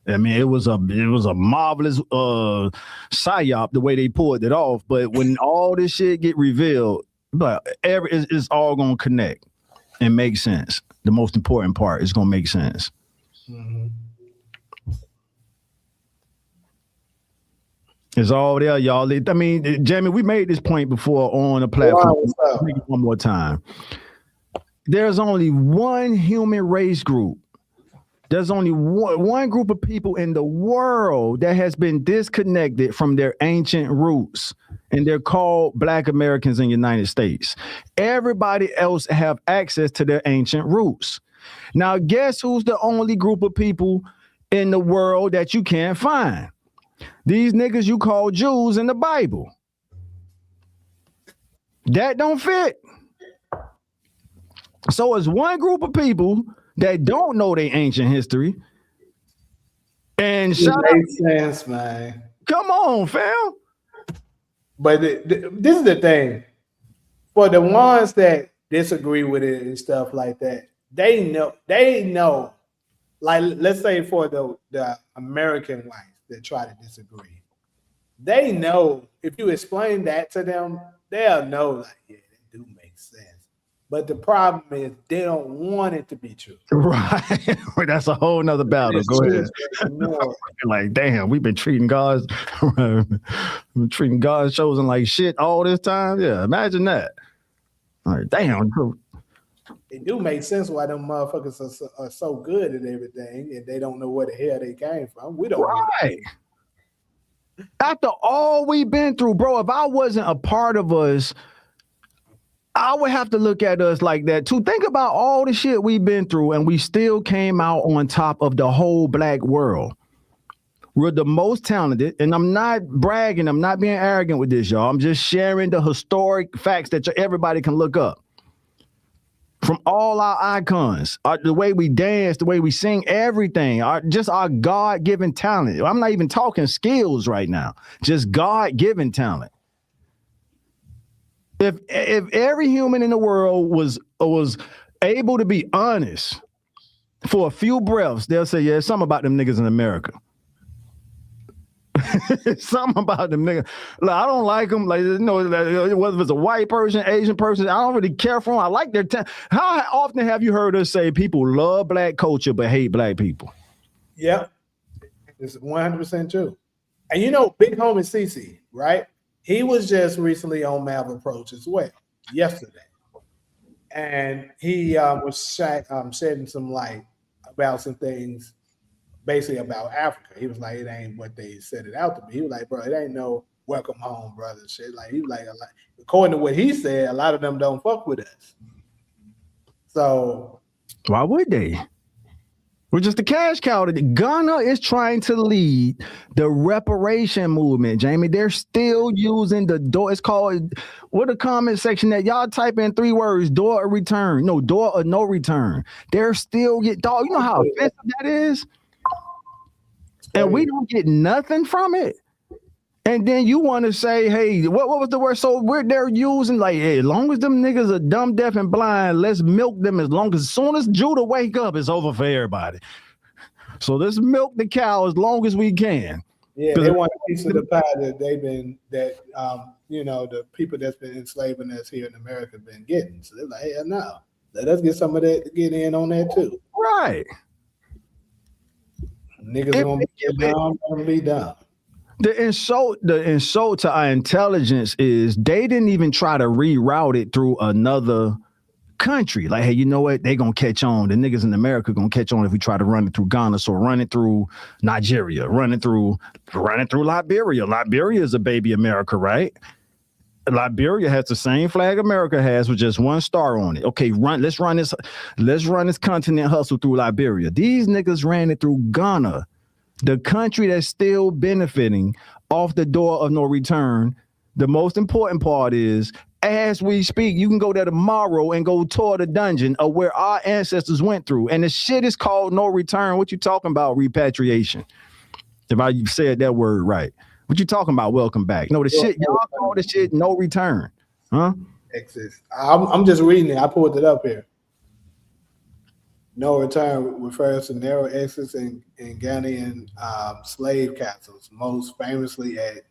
I mean, it was a marvelous psyop the way they pulled it off. But when all this shit get revealed, it's all going to connect and make sense. The most important part is going to make sense. Mm-hmm. It's all there, y'all. I mean, Jamie, we made this point before on the platform. Make it one more time. There's only one human race group. There's only one group of people in the world that has been disconnected from their ancient roots, and they're called Black Americans in the United States. Everybody else have access to their ancient roots. Now, guess who's the only group of people in the world that you can't find? these niggas you call Jews in the Bible. That don't fit. So it's one group of people that don't know their ancient history. And It makes sense, man. Come on, fam. But this is the thing. For the ones that disagree with it and stuff like that, they know. Like, let's say for the American whites that try to disagree, they know if you explain that to them, they'll know, like, yeah, that do make sense. But the problem is they don't want it to be true. Right. That's a whole nother battle. Go ahead. Like, damn, we've been treating God's chosen like shit all this time. Yeah, imagine that. All right, damn. It do make sense why them motherfuckers are so good at everything and they don't know where the hell they came from. We don't. Right. After all we've been through, bro, if I wasn't a part of us, I would have to look at us like that too. Think about all the shit we've been through and we still came out on top of the whole black world. We're the most talented, and I'm not bragging. I'm not being arrogant with this, y'all. I'm just sharing the historic facts that everybody can look up. From all our icons, the way we dance, the way we sing, everything, just our God-given talent. I'm not even talking skills right now, just God-given talent. If every human in the world was able to be honest for a few breaths, they'll say, yeah, something about them niggas in America. Something about them niggas. Like, I don't like them. Like, you know, whether it's a white person, Asian person, I don't really care for them. I like their talent. How often have you heard us say people love black culture but hate black people? Yeah, it's 100% true. And you know, big homie CC, right? He was just recently on Mav Approach as well yesterday, and he was shedding some light about some things, basically about Africa. He was like, it ain't what they set it out to be. He was like, bro, it ain't no welcome home, brother. Shit. Like, he was like, according to what he said, a lot of them don't fuck with us. So why would they? We're just a cash cow. Ghana is trying to lead the reparation movement, Jamie. They're still using the door. It's called, what a comment section that y'all type in 3 words, door or return. No, door or no return. They're still dog. You know how offensive that is? And we don't get nothing from it. And then you want to say, hey, what was the word? So they're using like, hey, as long as them niggas are dumb, deaf, and blind, let's milk them as soon as Judah wake up, it's over for everybody. So let's milk the cow as long as we can. Yeah, they want a piece of the pie that you know, the people that's been enslaving us here in America been getting. So they're like, hell no, let us get some of that to get in on that too. Right. Niggas are gonna be dumb. The insult to our intelligence is they didn't even try to reroute it through another country. Like, hey, you know what? They gonna catch on. The niggas in America gonna catch on if we try to run it through Ghana. So run it through Nigeria, run it through Liberia. Liberia is a baby America, right? Liberia has the same flag America has with just 1 star on it. Okay, let's run this continent hustle through Liberia. These niggas ran it through Ghana, the country that's still benefiting off the door of no return. The most important part is, as we speak, you can go there tomorrow and go tour the dungeon of where our ancestors went through. And the shit is called no return. What you talking about? Repatriation. If I said that word right. What you talking about? Welcome back. No, the shit, y'all call this shit no return. Huh? Exist. I'm just reading it. I pulled it up here. No return refers to narrow exits in Ghanaian slave castles, most famously at,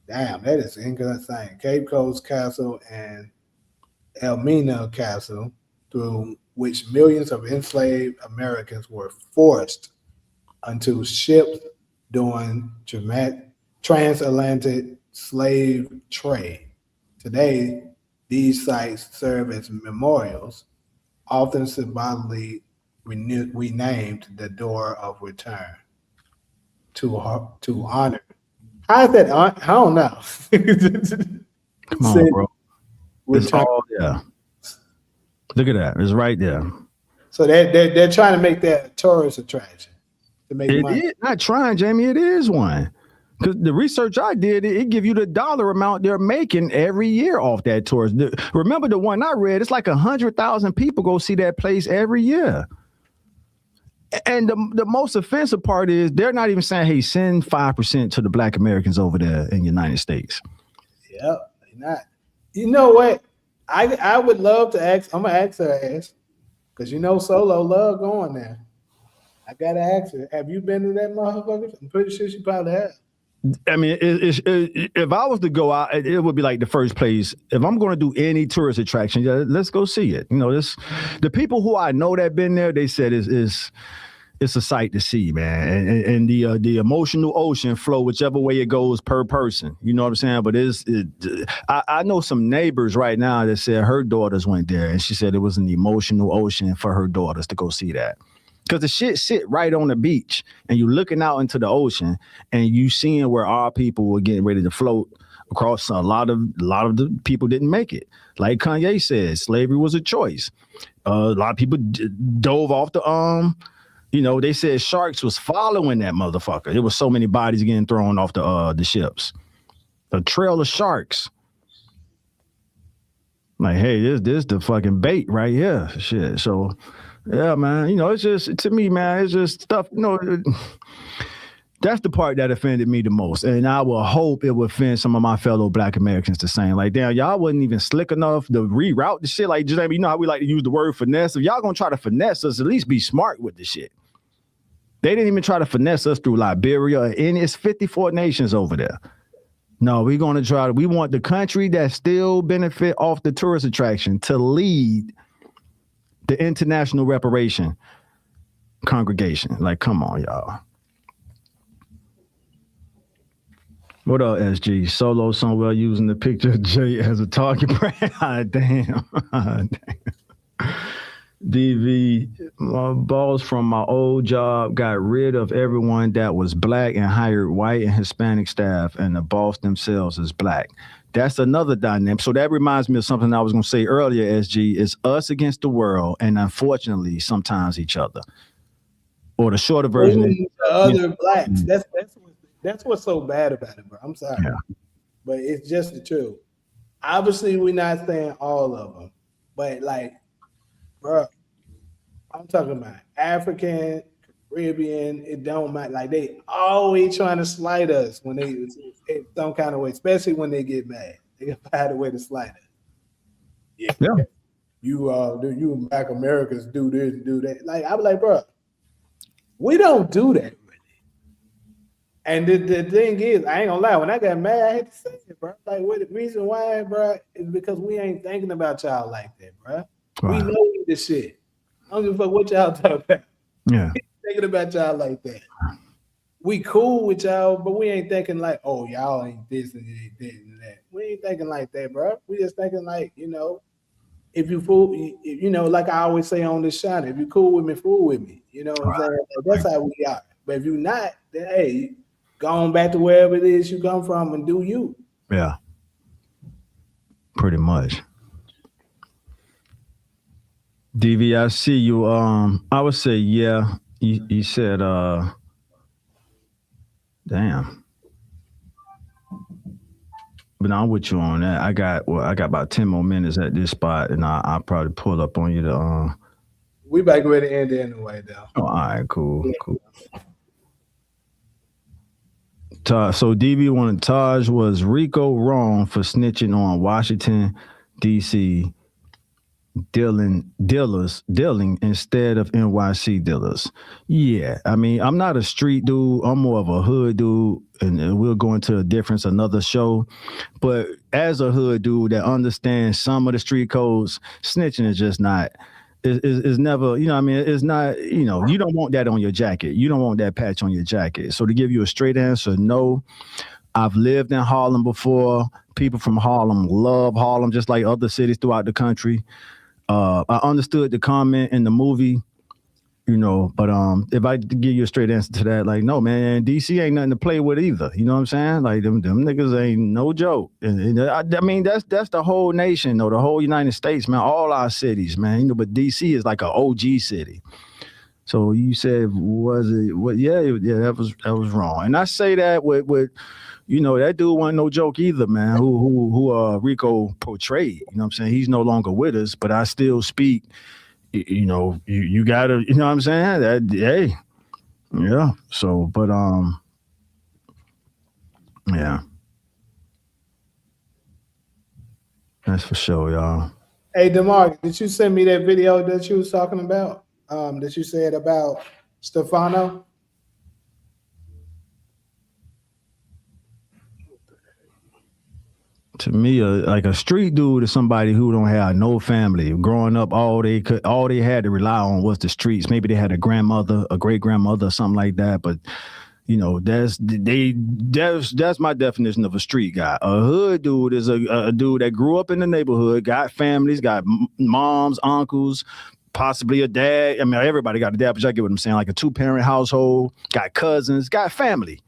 damn, that is insane, Cape Coast Castle and Elmina Castle, through which millions of enslaved Americans were forced onto ships during transatlantic slave trade. Today, these sites serve as memorials, often symbolically renamed the Door of Return to honor. How is that? I don't know. Come on, bro. It's all, yeah. Look at that. It's right there. So they're trying to make that a tourist attraction. To make money. It is not trying, Jamie. It is one. Because the research I did, it give you the dollar amount they're making every year off that tourist. Remember the one I read? It's like 100,000 people go see that place every year. And the most offensive part is they're not even saying, hey, send 5% to the Black Americans over there in the United States. Yep, they're not. You know what? I would love to ask. I'm gonna ask her ass because Solo love going there. I gotta ask her. Have you been to that motherfucker? I'm pretty sure she probably has. I mean, if I was to go out, it would be like the first place. If I'm going to do any tourist attraction, let's go see it. The people who I know that been there, they said it's a sight to see, man. And the emotional ocean flow whichever way it goes per person. You know what I'm saying? But I know some neighbors right now that said her daughters went there, and she said it was an emotional ocean for her daughters to go see that. Because the shit sit right on the beach and you looking out into the ocean and you seeing where our people were getting ready to float across. A lot of the people didn't make it. Like Kanye said, slavery was a choice. A lot of people dove off the they said sharks was following that motherfucker. There was so many bodies getting thrown off the ships. A trail of sharks. Like, hey, this the fucking bait right here. Shit. So yeah, man. It's just, to me, man, it's just stuff. That's the part that offended me the most. And I will hope it will offend some of my fellow Black Americans the same. Like, damn, y'all wasn't even slick enough to reroute the shit. Like, just, how we like to use the word finesse. If y'all gonna try to finesse us, at least be smart with the shit. They didn't even try to finesse us through Liberia, and it's 54 nations over there. No, we want the country that still benefit off the tourist attraction to lead the International Reparation Congregation. Like, come on, y'all. What up, SG? Solo somewhere using the picture of Jay as a target practice. Damn. DV, my boss from my old job got rid of everyone that was Black and hired white and Hispanic staff, and the boss themselves is Black. That's another dynamic. So that reminds me of something I was going to say earlier, SG. It's us against the world, and unfortunately, sometimes each other. Or the shorter version is other Blacks. That's what's so bad about it, bro. I'm sorry. Yeah. But it's just the truth. Obviously, we're not saying all of them. But, like, bro, I'm talking about African, Caribbean, it don't matter. Like, they always trying to slight us when they in some kind of way, especially when they get mad. They can find a way to slight us. Yeah. You Black Americans do this and do that. Like, I'm like, bro, we don't do that really. And the thing is, I ain't gonna lie, when I got mad, I had to say it, bro. Like, what the reason why, bro, is because we ain't thinking about y'all like that, bro. Right. We know this shit. I don't give a fuck what y'all talking about. Yeah. Thinking about y'all like that. We cool with y'all, but we ain't thinking like, oh, y'all ain't this and this and that. We ain't thinking like that, bro. We just thinking like, if you fool, like I always say on this shot, if you cool with me, fool with me. You know what I'm saying? Like, that's how we are. But if you not, then hey, go on back to wherever it is you come from and do you. Yeah. Pretty much. DV, I see you. I would say, yeah. You said, damn. But I'm with you on that. I got about 10 more minutes at this spot, and I'll probably pull up on you to. We back ready to end it anyway, though. Oh, all right, cool. So DV wanted Taj, was Rico wrong for snitching on Washington, D.C. dealing instead of NYC dealers? Yeah, I mean, I'm not a street dude. I'm more of a hood dude, and we'll go into a difference another show. But as a hood dude that understands some of the street codes, snitching is just not. Is never, it's not, you don't want that on your jacket. You don't want that patch on your jacket. So to give you a straight answer, no. I've lived in Harlem before. People from Harlem love Harlem, just like other cities throughout the country. I understood the comment in the movie, but if I give you a straight answer to that, like, no, man, DC ain't nothing to play with either. You know what I'm saying? Like, them niggas ain't no joke. And I mean, that's the whole nation, though, the whole United States, man, all our cities, man. But DC is like an OG city. So you said, was it what? Yeah, that was wrong. And I say that with that dude wasn't no joke either, man. Who Rico portrayed. You know what I'm saying? He's no longer with us, but I still speak. You gotta, you know what I'm saying? That hey, yeah. So, but yeah, that's for sure, y'all. Hey, DeMar, did you send me that video that you was talking about? That you said about Stefano? To me, like a street dude is somebody who don't have no family. Growing up, all they had to rely on was the streets. Maybe they had a grandmother, a great grandmother, or something like that. But that's my definition of a street guy. A hood dude is a dude that grew up in the neighborhood, got families, got moms, uncles, possibly a dad. I mean, everybody got a dad, but y'all get what I'm saying. Like a 2-parent household, got cousins, got family.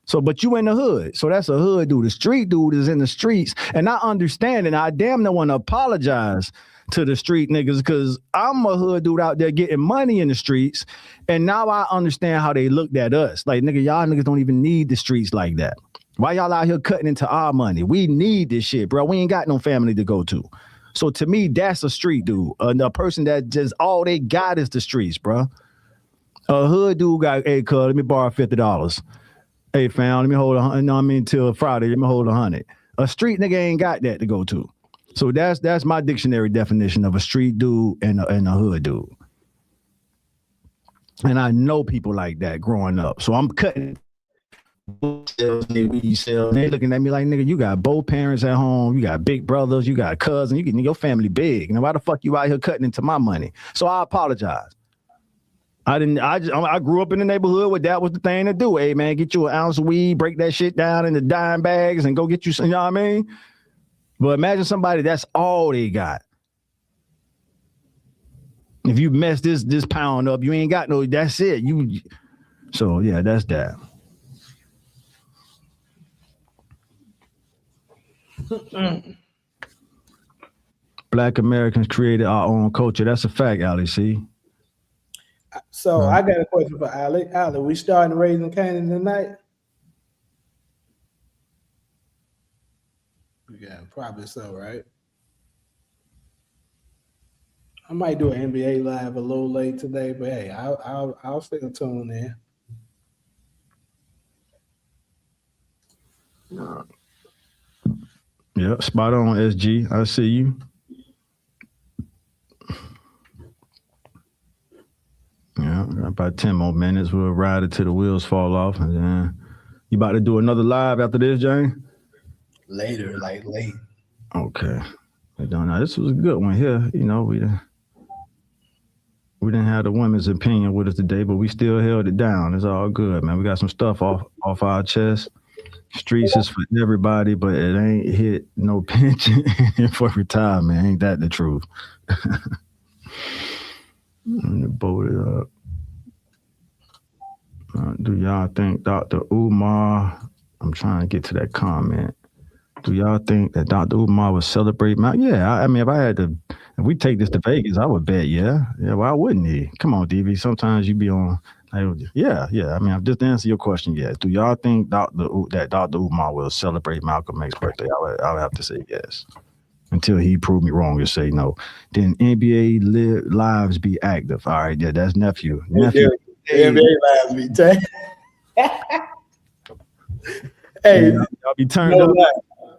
So, but you in the hood. So that's a hood dude. The street dude is in the streets. And I understand, and I damn no want to apologize to the street niggas because I'm a hood dude out there getting money in the streets. And now I understand how they looked at us. Like, nigga, y'all niggas don't even need the streets like that. Why y'all out here cutting into our money? We need this shit, bro. We ain't got no family to go to. So to me, that's a street dude. A person that just all they got is the streets, bro. A hood dude got, hey, cuz, let me borrow $50. Hey, fam, let me hold till Friday. Let me hold 100. A street nigga ain't got that to go to. So that's my dictionary definition of a street dude and a hood dude. And I know people like that growing up. So I'm cutting weed sales. They looking at me like, nigga, you got both parents at home. You got big brothers. You got cousins. Your family big. Now, why the fuck you out here cutting into my money? So I apologize. I grew up in the neighborhood where that was the thing to do. Hey, man, get you an ounce of weed, break that shit down into dime bags and go get you some, you know what I mean? But imagine somebody, that's all they got. If you mess this pound up, you ain't got no, that's it. So, yeah, that's that. Black Americans created our own culture. That's a fact, Ali, see? So I got a question for Ali. Ali, we starting Raising Canaan tonight? Yeah, probably so, right? I might do an NBA live a little late today, but hey, I'll still tune in. Yeah, spot on, SG. I see you. Yeah, about 10 more minutes. We'll ride it till the wheels fall off. And then you about to do another live after this, Jane? Later, like late. Okay. Now, this was a good one here. We didn't have the women's opinion with us today, but we still held it down. It's all good, man. We got some stuff off our chest. Streets is for everybody, but it ain't hit no pension for retirement. Ain't that the truth? Let me bolt it up. Do y'all think Dr. Umar, I'm trying to get to that comment. Do y'all think that Dr. Umar would celebrate Yeah, I mean, if we take this to Vegas, I would bet, yeah. Yeah, why wouldn't he? Come on, DV. Sometimes you be on, yeah. I mean, just to answer your question, yes. Do y'all think that Dr. Umar will celebrate Malcolm X's birthday? I would have to say yes. Until he proved me wrong, you say no. Then NBA lives be active. All right, yeah, that's nephew. NBA lives be tagged. Hey, y'all be turned up.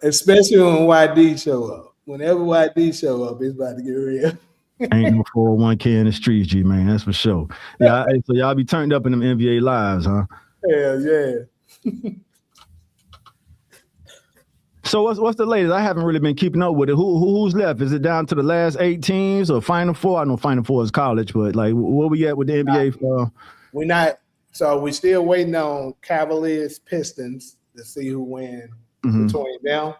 Especially when YD show up. Whenever YD show up, it's about to get real. Ain't no 401k in the streets, G, man. That's for sure. Yeah, so y'all be turned up in them NBA lives, huh? Hell yeah. So what's the latest? I haven't really been keeping up with it. Who's left? Is it down to the last 8 teams or Final Four? I know Final Four is college, but like where we at with the NBA? We're not. So we're still waiting on Cavaliers Pistons to see who wins between them.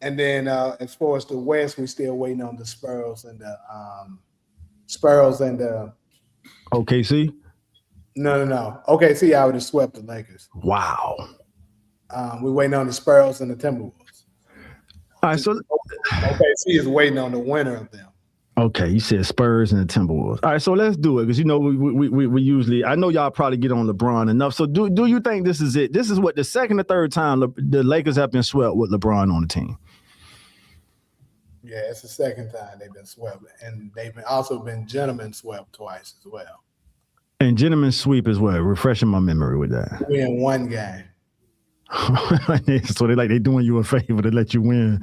And then as far as the West, we're still waiting on the Spurs and the OKC. No. OKC already swept the Lakers. Wow. We're waiting on the Spurs and the Timberwolves. All right, so OKC is waiting on the winner of them. Okay, you said Spurs and the Timberwolves. All right, so let's do it because we usually. I know y'all probably get on LeBron enough. So do you think this is it? This is what the second or third time the Lakers have been swept with LeBron on the team. Yeah, it's the second time they've been swept, and they've also been gentlemen swept twice as well. And gentlemen sweep as well. Refreshing my memory with that. We in one game. So they doing you a favor to let you win.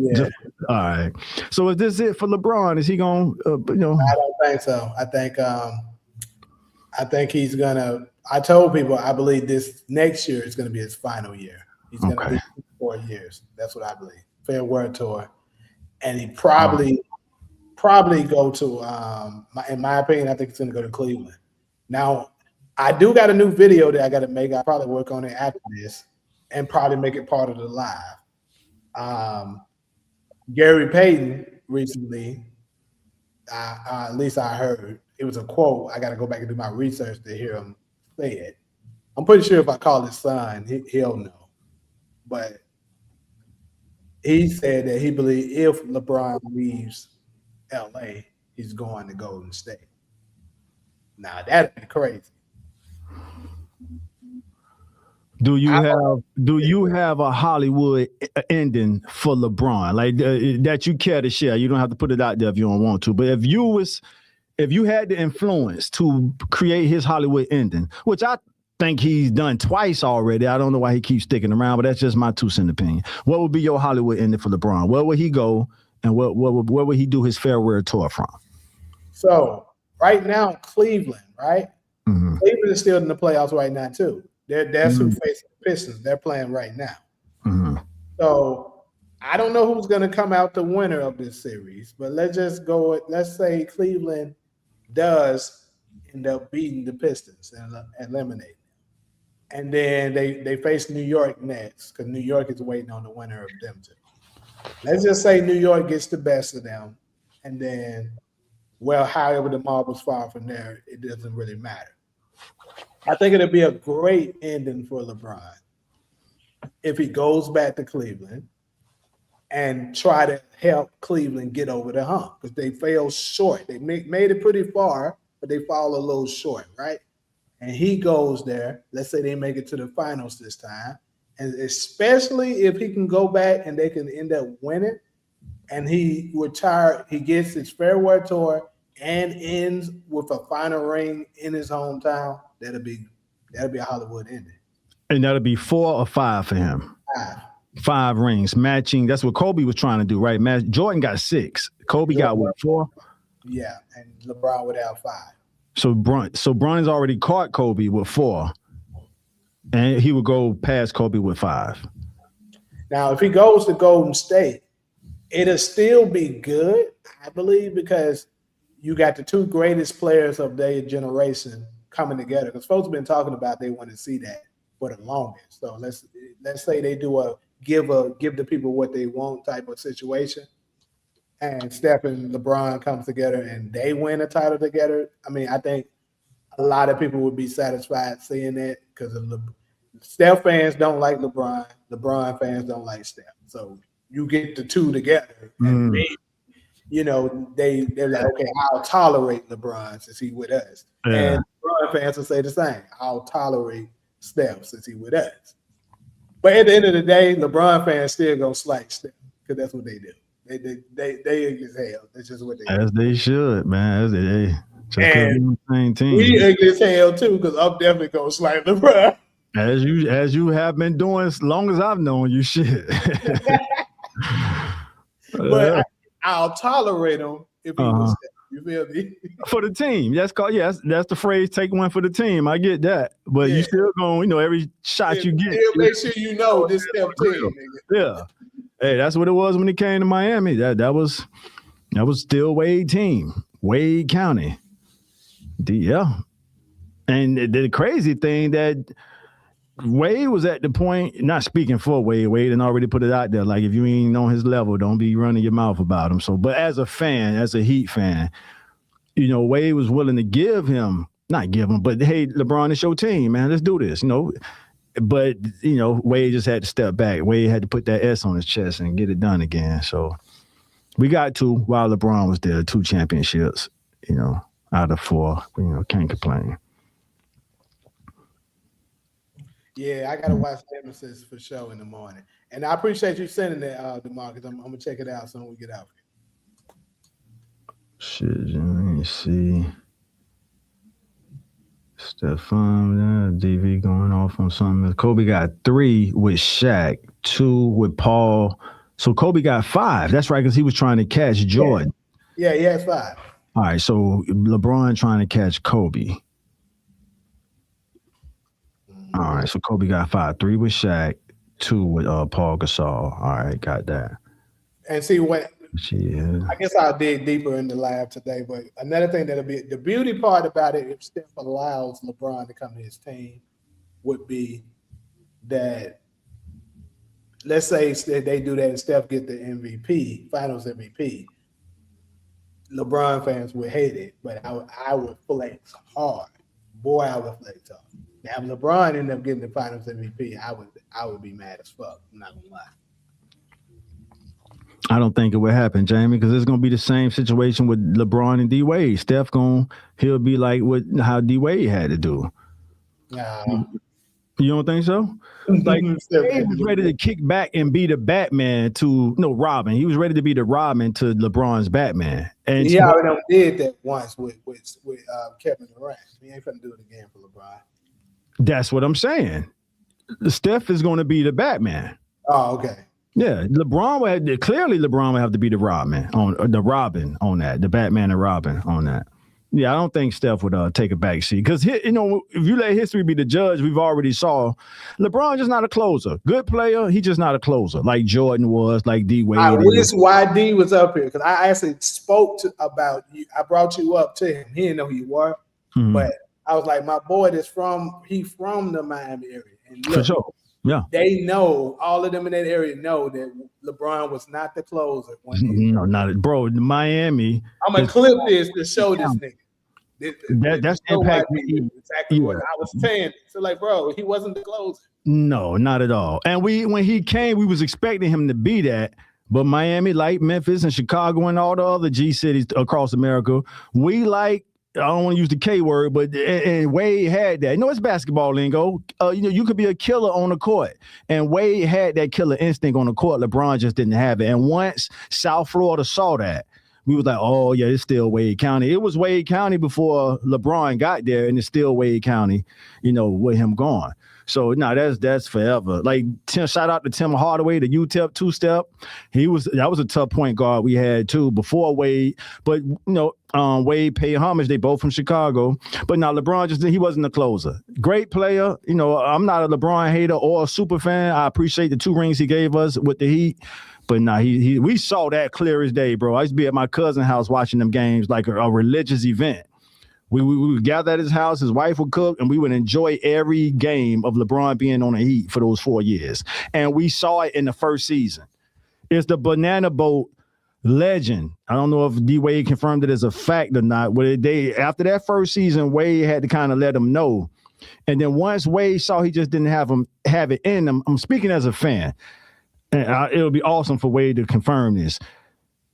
Yeah. All right. So is this it for LeBron? Is he going? I don't think so. I think he's gonna. I told people I believe this next year is gonna be his final year. He's gonna be 4 years. That's what I believe. Farewell tour, and he probably go to. In my opinion, I think he's gonna go to Cleveland. Now, I do got a new video that I got to make. I'll probably work on it after this and probably make it part of the live. Gary Payton recently, at least I heard, it was a quote. I got to go back and do my research to hear him say it. I'm pretty sure if I call his son, he'll know. But he said that he believes if LeBron leaves LA, he's going to Golden State. Now, that'd be crazy. Do you have a Hollywood ending for LeBron, like that you care to share? You don't have to put it out there if you don't want to. But if you had the influence to create his Hollywood ending, which I think he's done twice already, I don't know why he keeps sticking around, but that's just my 2 cent opinion. What would be your Hollywood ending for LeBron? Where would he go, and where would he do his farewell tour from? So right now, Cleveland, right? Mm-hmm. Cleveland is still in the playoffs right now too. That's who facing the Pistons. They're playing right now. Mm-hmm. So I don't know who's going to come out the winner of this series, but let's just go with, let's say Cleveland does end up beating the Pistons and eliminating them. And then they face New York next because New York is waiting on the winner of them too. Let's just say New York gets the best of them, and then, well, however the marbles fall from there, it doesn't really matter. I think it'll be a great ending for LeBron if he goes back to Cleveland and try to help Cleveland get over the hump because they fell short. They made it pretty far, but they fall a little short, right? And he goes there. Let's say they make it to the finals this time, and especially if he can go back and they can end up winning, and he retire, he gets his farewell tour and ends with a final ring in his hometown. That'll be a Hollywood ending. And that'll be 4 or 5 for him. 5 rings, matching. That's what Kobe was trying to do, right? Jordan got 6. Kobe got what, 4? Yeah, and LeBron would have 5. So Bronny's already caught Kobe with 4, and he would go past Kobe with 5. Now, if he goes to Golden State, it'll still be good, I believe, because you got the 2 greatest players of their generation coming together. Because folks have been talking about they want to see that for the longest. So let's say they do a give the people what they want type of situation, and Steph and LeBron comes together and they win a title together. I mean, I think a lot of people would be satisfied seeing that because Steph fans don't like LeBron. LeBron fans don't like Steph. So you get the 2 together, and maybe, they're like, okay, I'll tolerate LeBron since he's with us. Yeah. And LeBron fans will say the same. I'll tolerate Steph since he's with us. But at the end of the day, LeBron fans still gonna slight Steph because that's what they do. They ugly as hell. That's just what they do. As they should, man. As they just same team. We ugly as hell too because I'm definitely gonna slight LeBron. As you have been doing as long as I've known you, shit. But I'll tolerate him if he was Steph. You feel me? For the team. That's the phrase, take one for the team. I get that. But you still going, every shot you get. Make sure you know this Steph team, nigga. Yeah. Hey, that's what it was when he came to Miami. That was still Wade team. Wade County. Yeah. And the crazy thing that Wade was at the point, not speaking for Wade and already put it out there, like if you ain't on his level, don't be running your mouth about him. So, but as a fan, as a Heat fan, Wade was willing to not give him, but hey, LeBron, it's your team, man. Let's do this, But, Wade just had to step back. Wade had to put that S on his chest and get it done again. So, We got 2 while LeBron was there, 2 championships, out of 4. Can't complain. Yeah, I gotta watch Nemesis for sure in the morning. And I appreciate you sending it, DeMarcus. I'm gonna check it out soon we get out. Shit, let me see. Stephon, DV going off on something. Kobe got 3 with Shaq, 2 with Paul. So Kobe got 5. That's right, because he was trying to catch Jordan. Yeah, he has 5. All right, so LeBron trying to catch Kobe. All right, so Kobe got 5. 3 with Shaq, 2 with Paul Gasol. All right, got that. And see what Yeah. I guess I'll dig deeper in the lab today. But another thing that'll be the beauty part about it, if Steph allows LeBron to come to his team, would be that let's say they do that and Steph get the MVP, Finals MVP. LeBron fans would hate it, but I would flex hard. Boy, I would flex hard. Now, if LeBron ended up getting the Finals MVP, I would be mad as fuck. I'm not gonna lie. I don't think it would happen, Jamie, because it's gonna be the same situation with LeBron and D Wade. Steph he'll be like how D Wade had to do. You don't think so? Like Wade was ready to kick back and be the Batman Robin. He was ready to be the Robin to LeBron's Batman. And he already did that once with Kevin Durant. He ain't finna do it again for LeBron. That's what I'm saying. Steph is going to be the Batman. Oh, okay. Yeah, LeBron would have to be the Robin on that, the Batman and Robin on that. Yeah, I don't think Steph would take a back seat because if you let history be the judge, we've already saw LeBron just not a closer. Good player, he just not a closer like Jordan was, like D Wade. I wish why D was up here because I actually spoke about you. I brought you up to him. He didn't know who you were, but I was like, my boy he's from the Miami area, and look, for sure. Yeah, they know, all of them in that area know that LeBron was not the closer. No, not bro. Miami. I'm gonna clip this to show this nigga. That's impact. Exactly what I was saying. So, like, bro, he wasn't the closer. No, not at all. And when he came, we was expecting him to be that. But Miami, like Memphis and Chicago and all the other G cities across America, we like. I don't want to use the K word, but and Wade had that. It's basketball lingo. You could be a killer on the court, and Wade had that killer instinct on the court. LeBron just didn't have it. And once South Florida saw that, we was like, oh yeah, it's still Wade County. It was Wade County before LeBron got there, and it's still Wade County. With him gone. So that's forever. Like shout out to Tim Hardaway, the UTEP 2-step. That was a tough point guard we had too before Wade. But Wade paid homage. They both from Chicago. But now LeBron he wasn't a closer. Great player. I'm not a LeBron hater or a super fan. I appreciate the 2 rings he gave us with the Heat. But we saw that clear as day, bro. I used to be at my cousin's house watching them games like a religious event. We would gather at his house, his wife would cook, and we would enjoy every game of LeBron being on the Heat for those 4 years. And we saw it in the first season. It's the banana boat legend. I don't know if D Wade confirmed it as a fact or not. But after that first season, Wade had to kind of let him know. And then once Wade saw he just didn't have it in him, I'm speaking as a fan. And it would be awesome for Wade to confirm this.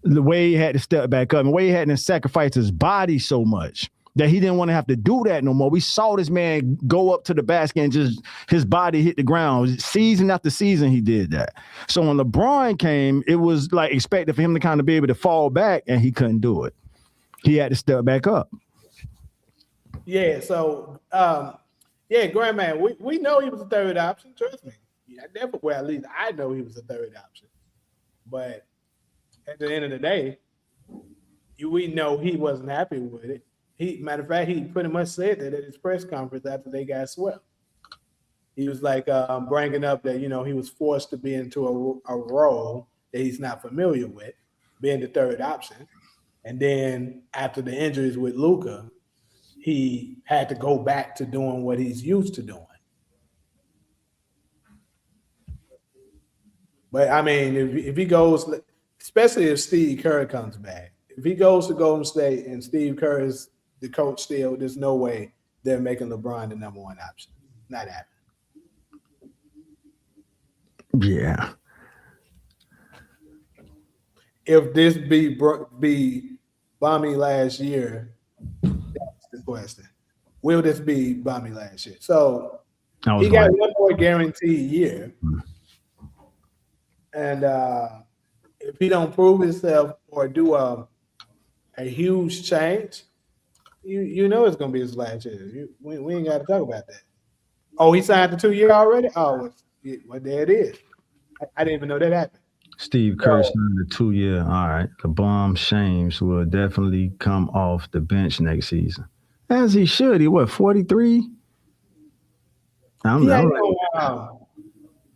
Wade had to step back up, and Wade had to sacrifice his body so much that he didn't want to have to do that no more. We saw this man go up to the basket and just his body hit the ground. Season after season, he did that. So when LeBron came, it was like expected for him to kind of be able to fall back, and he couldn't do it. He had to step back up. Yeah, so, Grandman, we know he was a third option. Trust me. At least I know he was a third option. But at the end of the day, we know he wasn't happy with it. Matter of fact, he pretty much said that at his press conference after they got swept. He was like bringing up that, he was forced to be into a role that he's not familiar with, being the third option. And then after the injuries with Luka, he had to go back to doing what he's used to doing. But, I mean, if he goes, especially if Steve Kerr comes back, if he goes to Golden State and Steve Kerr is the coach still, there's no way they're making LeBron the number 1 option. Not happening. Yeah. if this be Bommy last year, that's the question. Will this be Bommy last year? So he got one more guaranteed year. And if he don't prove himself or do a huge change, you know it's gonna be his last year. We ain't got to talk about that. Oh, he signed the 2 year already? Oh, well, there it is. I didn't even know that happened. Steve Kerr signed a 2 year. All right. LeBron James will definitely come off the bench next season. As he should. He what, 43?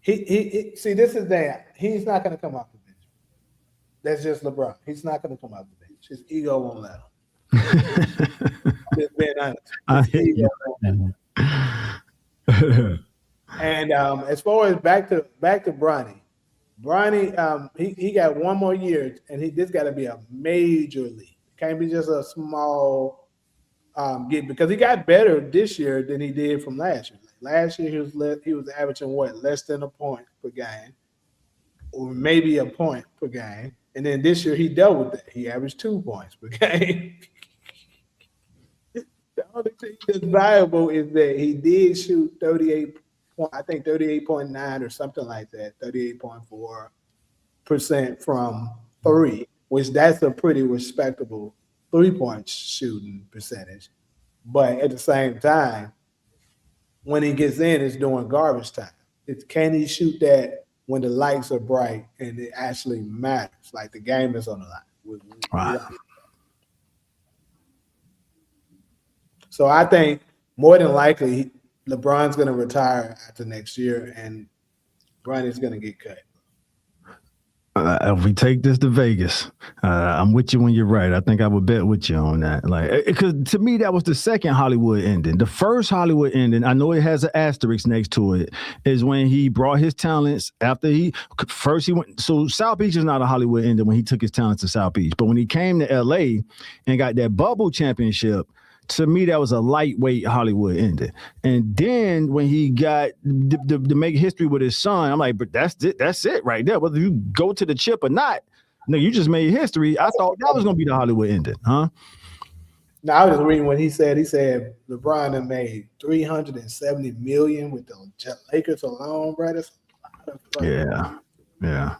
He see, this is that. He's not going to come off the bench. That's just LeBron. He's not going to come off the bench. His ego won't let him. Just being honest. His ego won't let him. And as far as back to Bronny, he got one more year, and this got to be a major league. It can't be just a small get, because he got better this year than he did from last year. Last year he was averaging less than a point per game, or maybe a point per game, and then this year he doubled that. He averaged 2 points per game. The only thing that's valuable is that he did shoot 38.9 or something like that, 38.4% from three, which that's a pretty respectable 3-point shooting percentage. But at the same time, when he gets in, it's doing garbage time. Can he shoot that when the lights are bright and it actually matters? Like the game is on the line. Right. So I think more than likely LeBron's going to retire after next year, and Bronny's going to get cut. If we take this to Vegas, I'm with you when you're right. I think I would bet with you on that. Like, because to me, that was the second Hollywood ending. The first Hollywood ending, I know it has an asterisk next to it, is when he brought his talents after he went. So South Beach is not a Hollywood ending when he took his talents to South Beach. But when he came to LA and got that bubble championship, to me, that was a lightweight Hollywood ending. And then when he got to make history with his son, I'm like, but that's it right there. Whether you go to the chip or not, no, you just made history. I thought that was going to be the Hollywood ending, huh? No, I was just reading what he said. He said LeBron had made $370 million with the Lakers alone, bro. That's a lot of money. Yeah.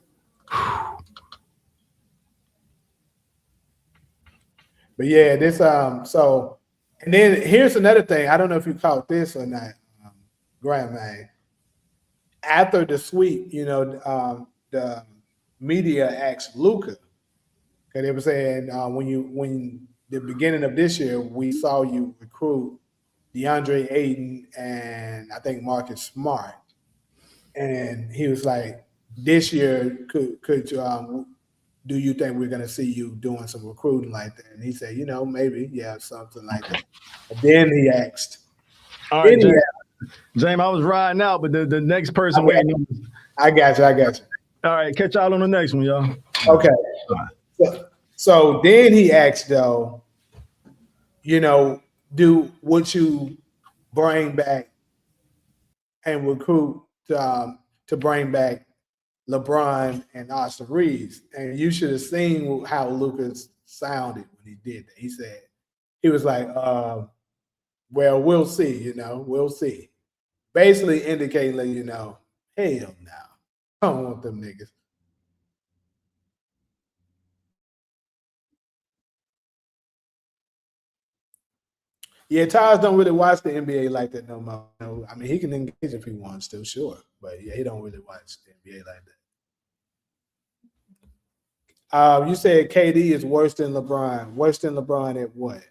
But yeah, this so. And then here's another thing. I don't know if you caught this or not, Grandma. After the sweep, the media asked Luka, because they were saying when the beginning of this year, we saw you recruit DeAndre Ayton and I think Marcus Smart, and he was like, this year could do you think we're going to see you doing some recruiting like that? And he said, maybe, yeah, something like that. And then he asked. All right, James, I was riding out, but the next person waiting. I got you. All right, catch y'all on the next one, y'all. Okay. So then he asked, though, would you bring back and recruit to bring back LeBron and Austin Reeves? And you should have seen how Lucas sounded when he did that. He was like, well, we'll see, we'll see. Basically indicating, hell no. I don't want them niggas. Yeah, Taz don't really watch the NBA like that no more. I mean, he can engage if he wants to, sure. But yeah, he don't really watch the NBA like that. You said KD is worse than LeBron. Worse than LeBron at what?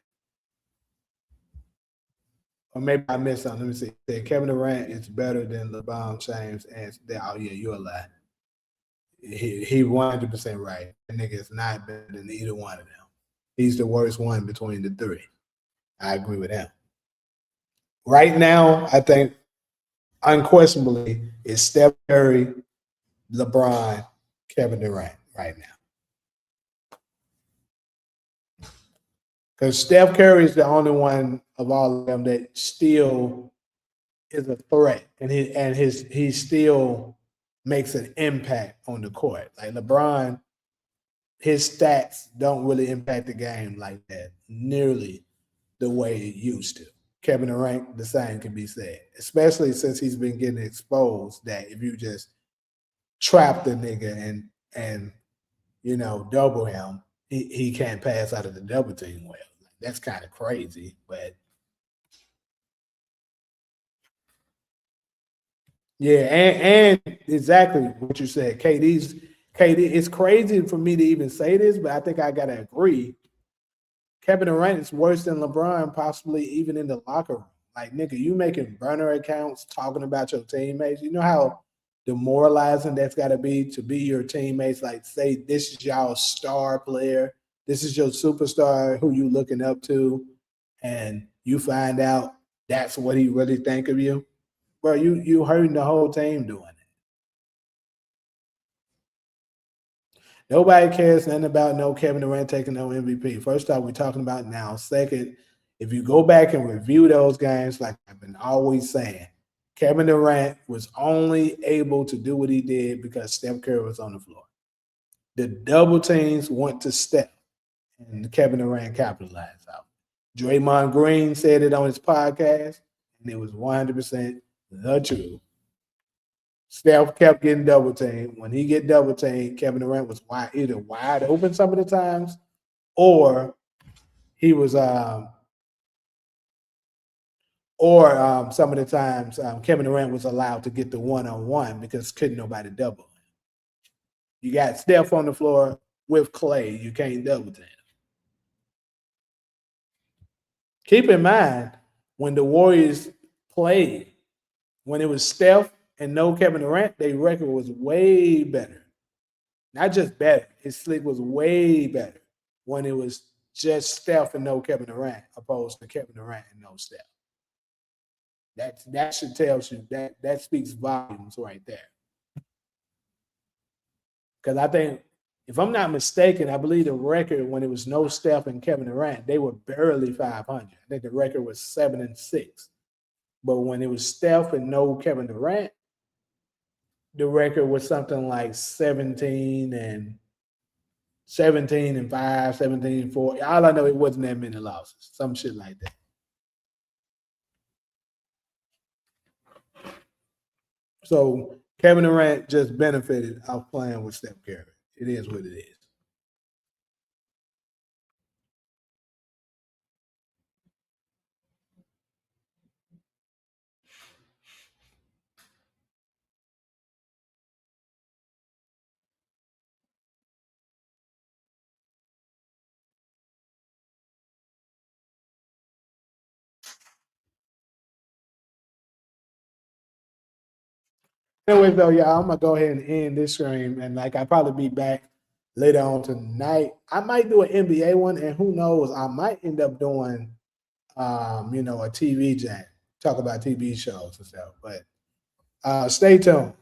Or maybe I missed something. Let me see. Said Kevin Durant is better than LeBron James. And oh yeah, you're a lie. He 100% right. That nigga is not better than either one of them. He's the worst one between the three. I agree with him. Right now, I think unquestionably it's Steph Curry, LeBron, Kevin Durant right now. Because Steph Curry is the only one of all of them that still is a threat, and he still makes an impact on the court. Like LeBron, his stats don't really impact the game like that nearly the way it used to. Kevin Durant, the same can be said, especially since he's been getting exposed that if you just trap the nigga and double him, he can't pass out of the double team well. That's kind of crazy, but yeah, and exactly what you said. KD. It's crazy for me to even say this, but I think I gotta agree. Kevin Durant is worse than LeBron, possibly even in the locker room. Like, nigga, you making burner accounts talking about your teammates. You know how demoralizing that's got to be your teammates. Like, say this is y'all star player, this is your superstar who you looking up to, and you find out that's what he really think of you. Bro, you hurting the whole team doing it. Nobody cares nothing about no Kevin Durant taking no MVP. First off, we're talking about now. Second, if you go back and review those games, like I've been always saying, Kevin Durant was only able to do what he did because Steph Curry was on the floor. The double teams went to Steph, and Kevin Durant capitalized out. Draymond Green said it on his podcast, and it was 100% the truth. Steph kept getting double teamed. When he get double teamed, Kevin Durant was either wide open some of the times, or he was some of the times Kevin Durant was allowed to get the one-on-one because couldn't nobody double him. You got Steph on the floor with Clay. You can't double team. Keep in mind, when the Warriors played, when it was Steph and no Kevin Durant, their record was way better. Not just better. His sleep was way better when it was just Steph and no Kevin Durant, opposed to Kevin Durant and no Steph. That should tell you that speaks volumes right there. Because I think, if I'm not mistaken, I believe the record when it was no Steph and Kevin Durant, they were barely 500. I think the record was 7-6. But when it was Steph and no Kevin Durant, the record was something like 17-5, 17-4. All I know, it wasn't that many losses, some shit like that. So Kevin Durant just benefited off playing with Steph Curry. It is what it is. Anyways, though, y'all, I'm gonna go ahead and end this stream, and I'll probably be back later on tonight. I might do an NBA one, and who knows, I might end up doing, a TV jam, talk about TV shows and stuff. But stay tuned.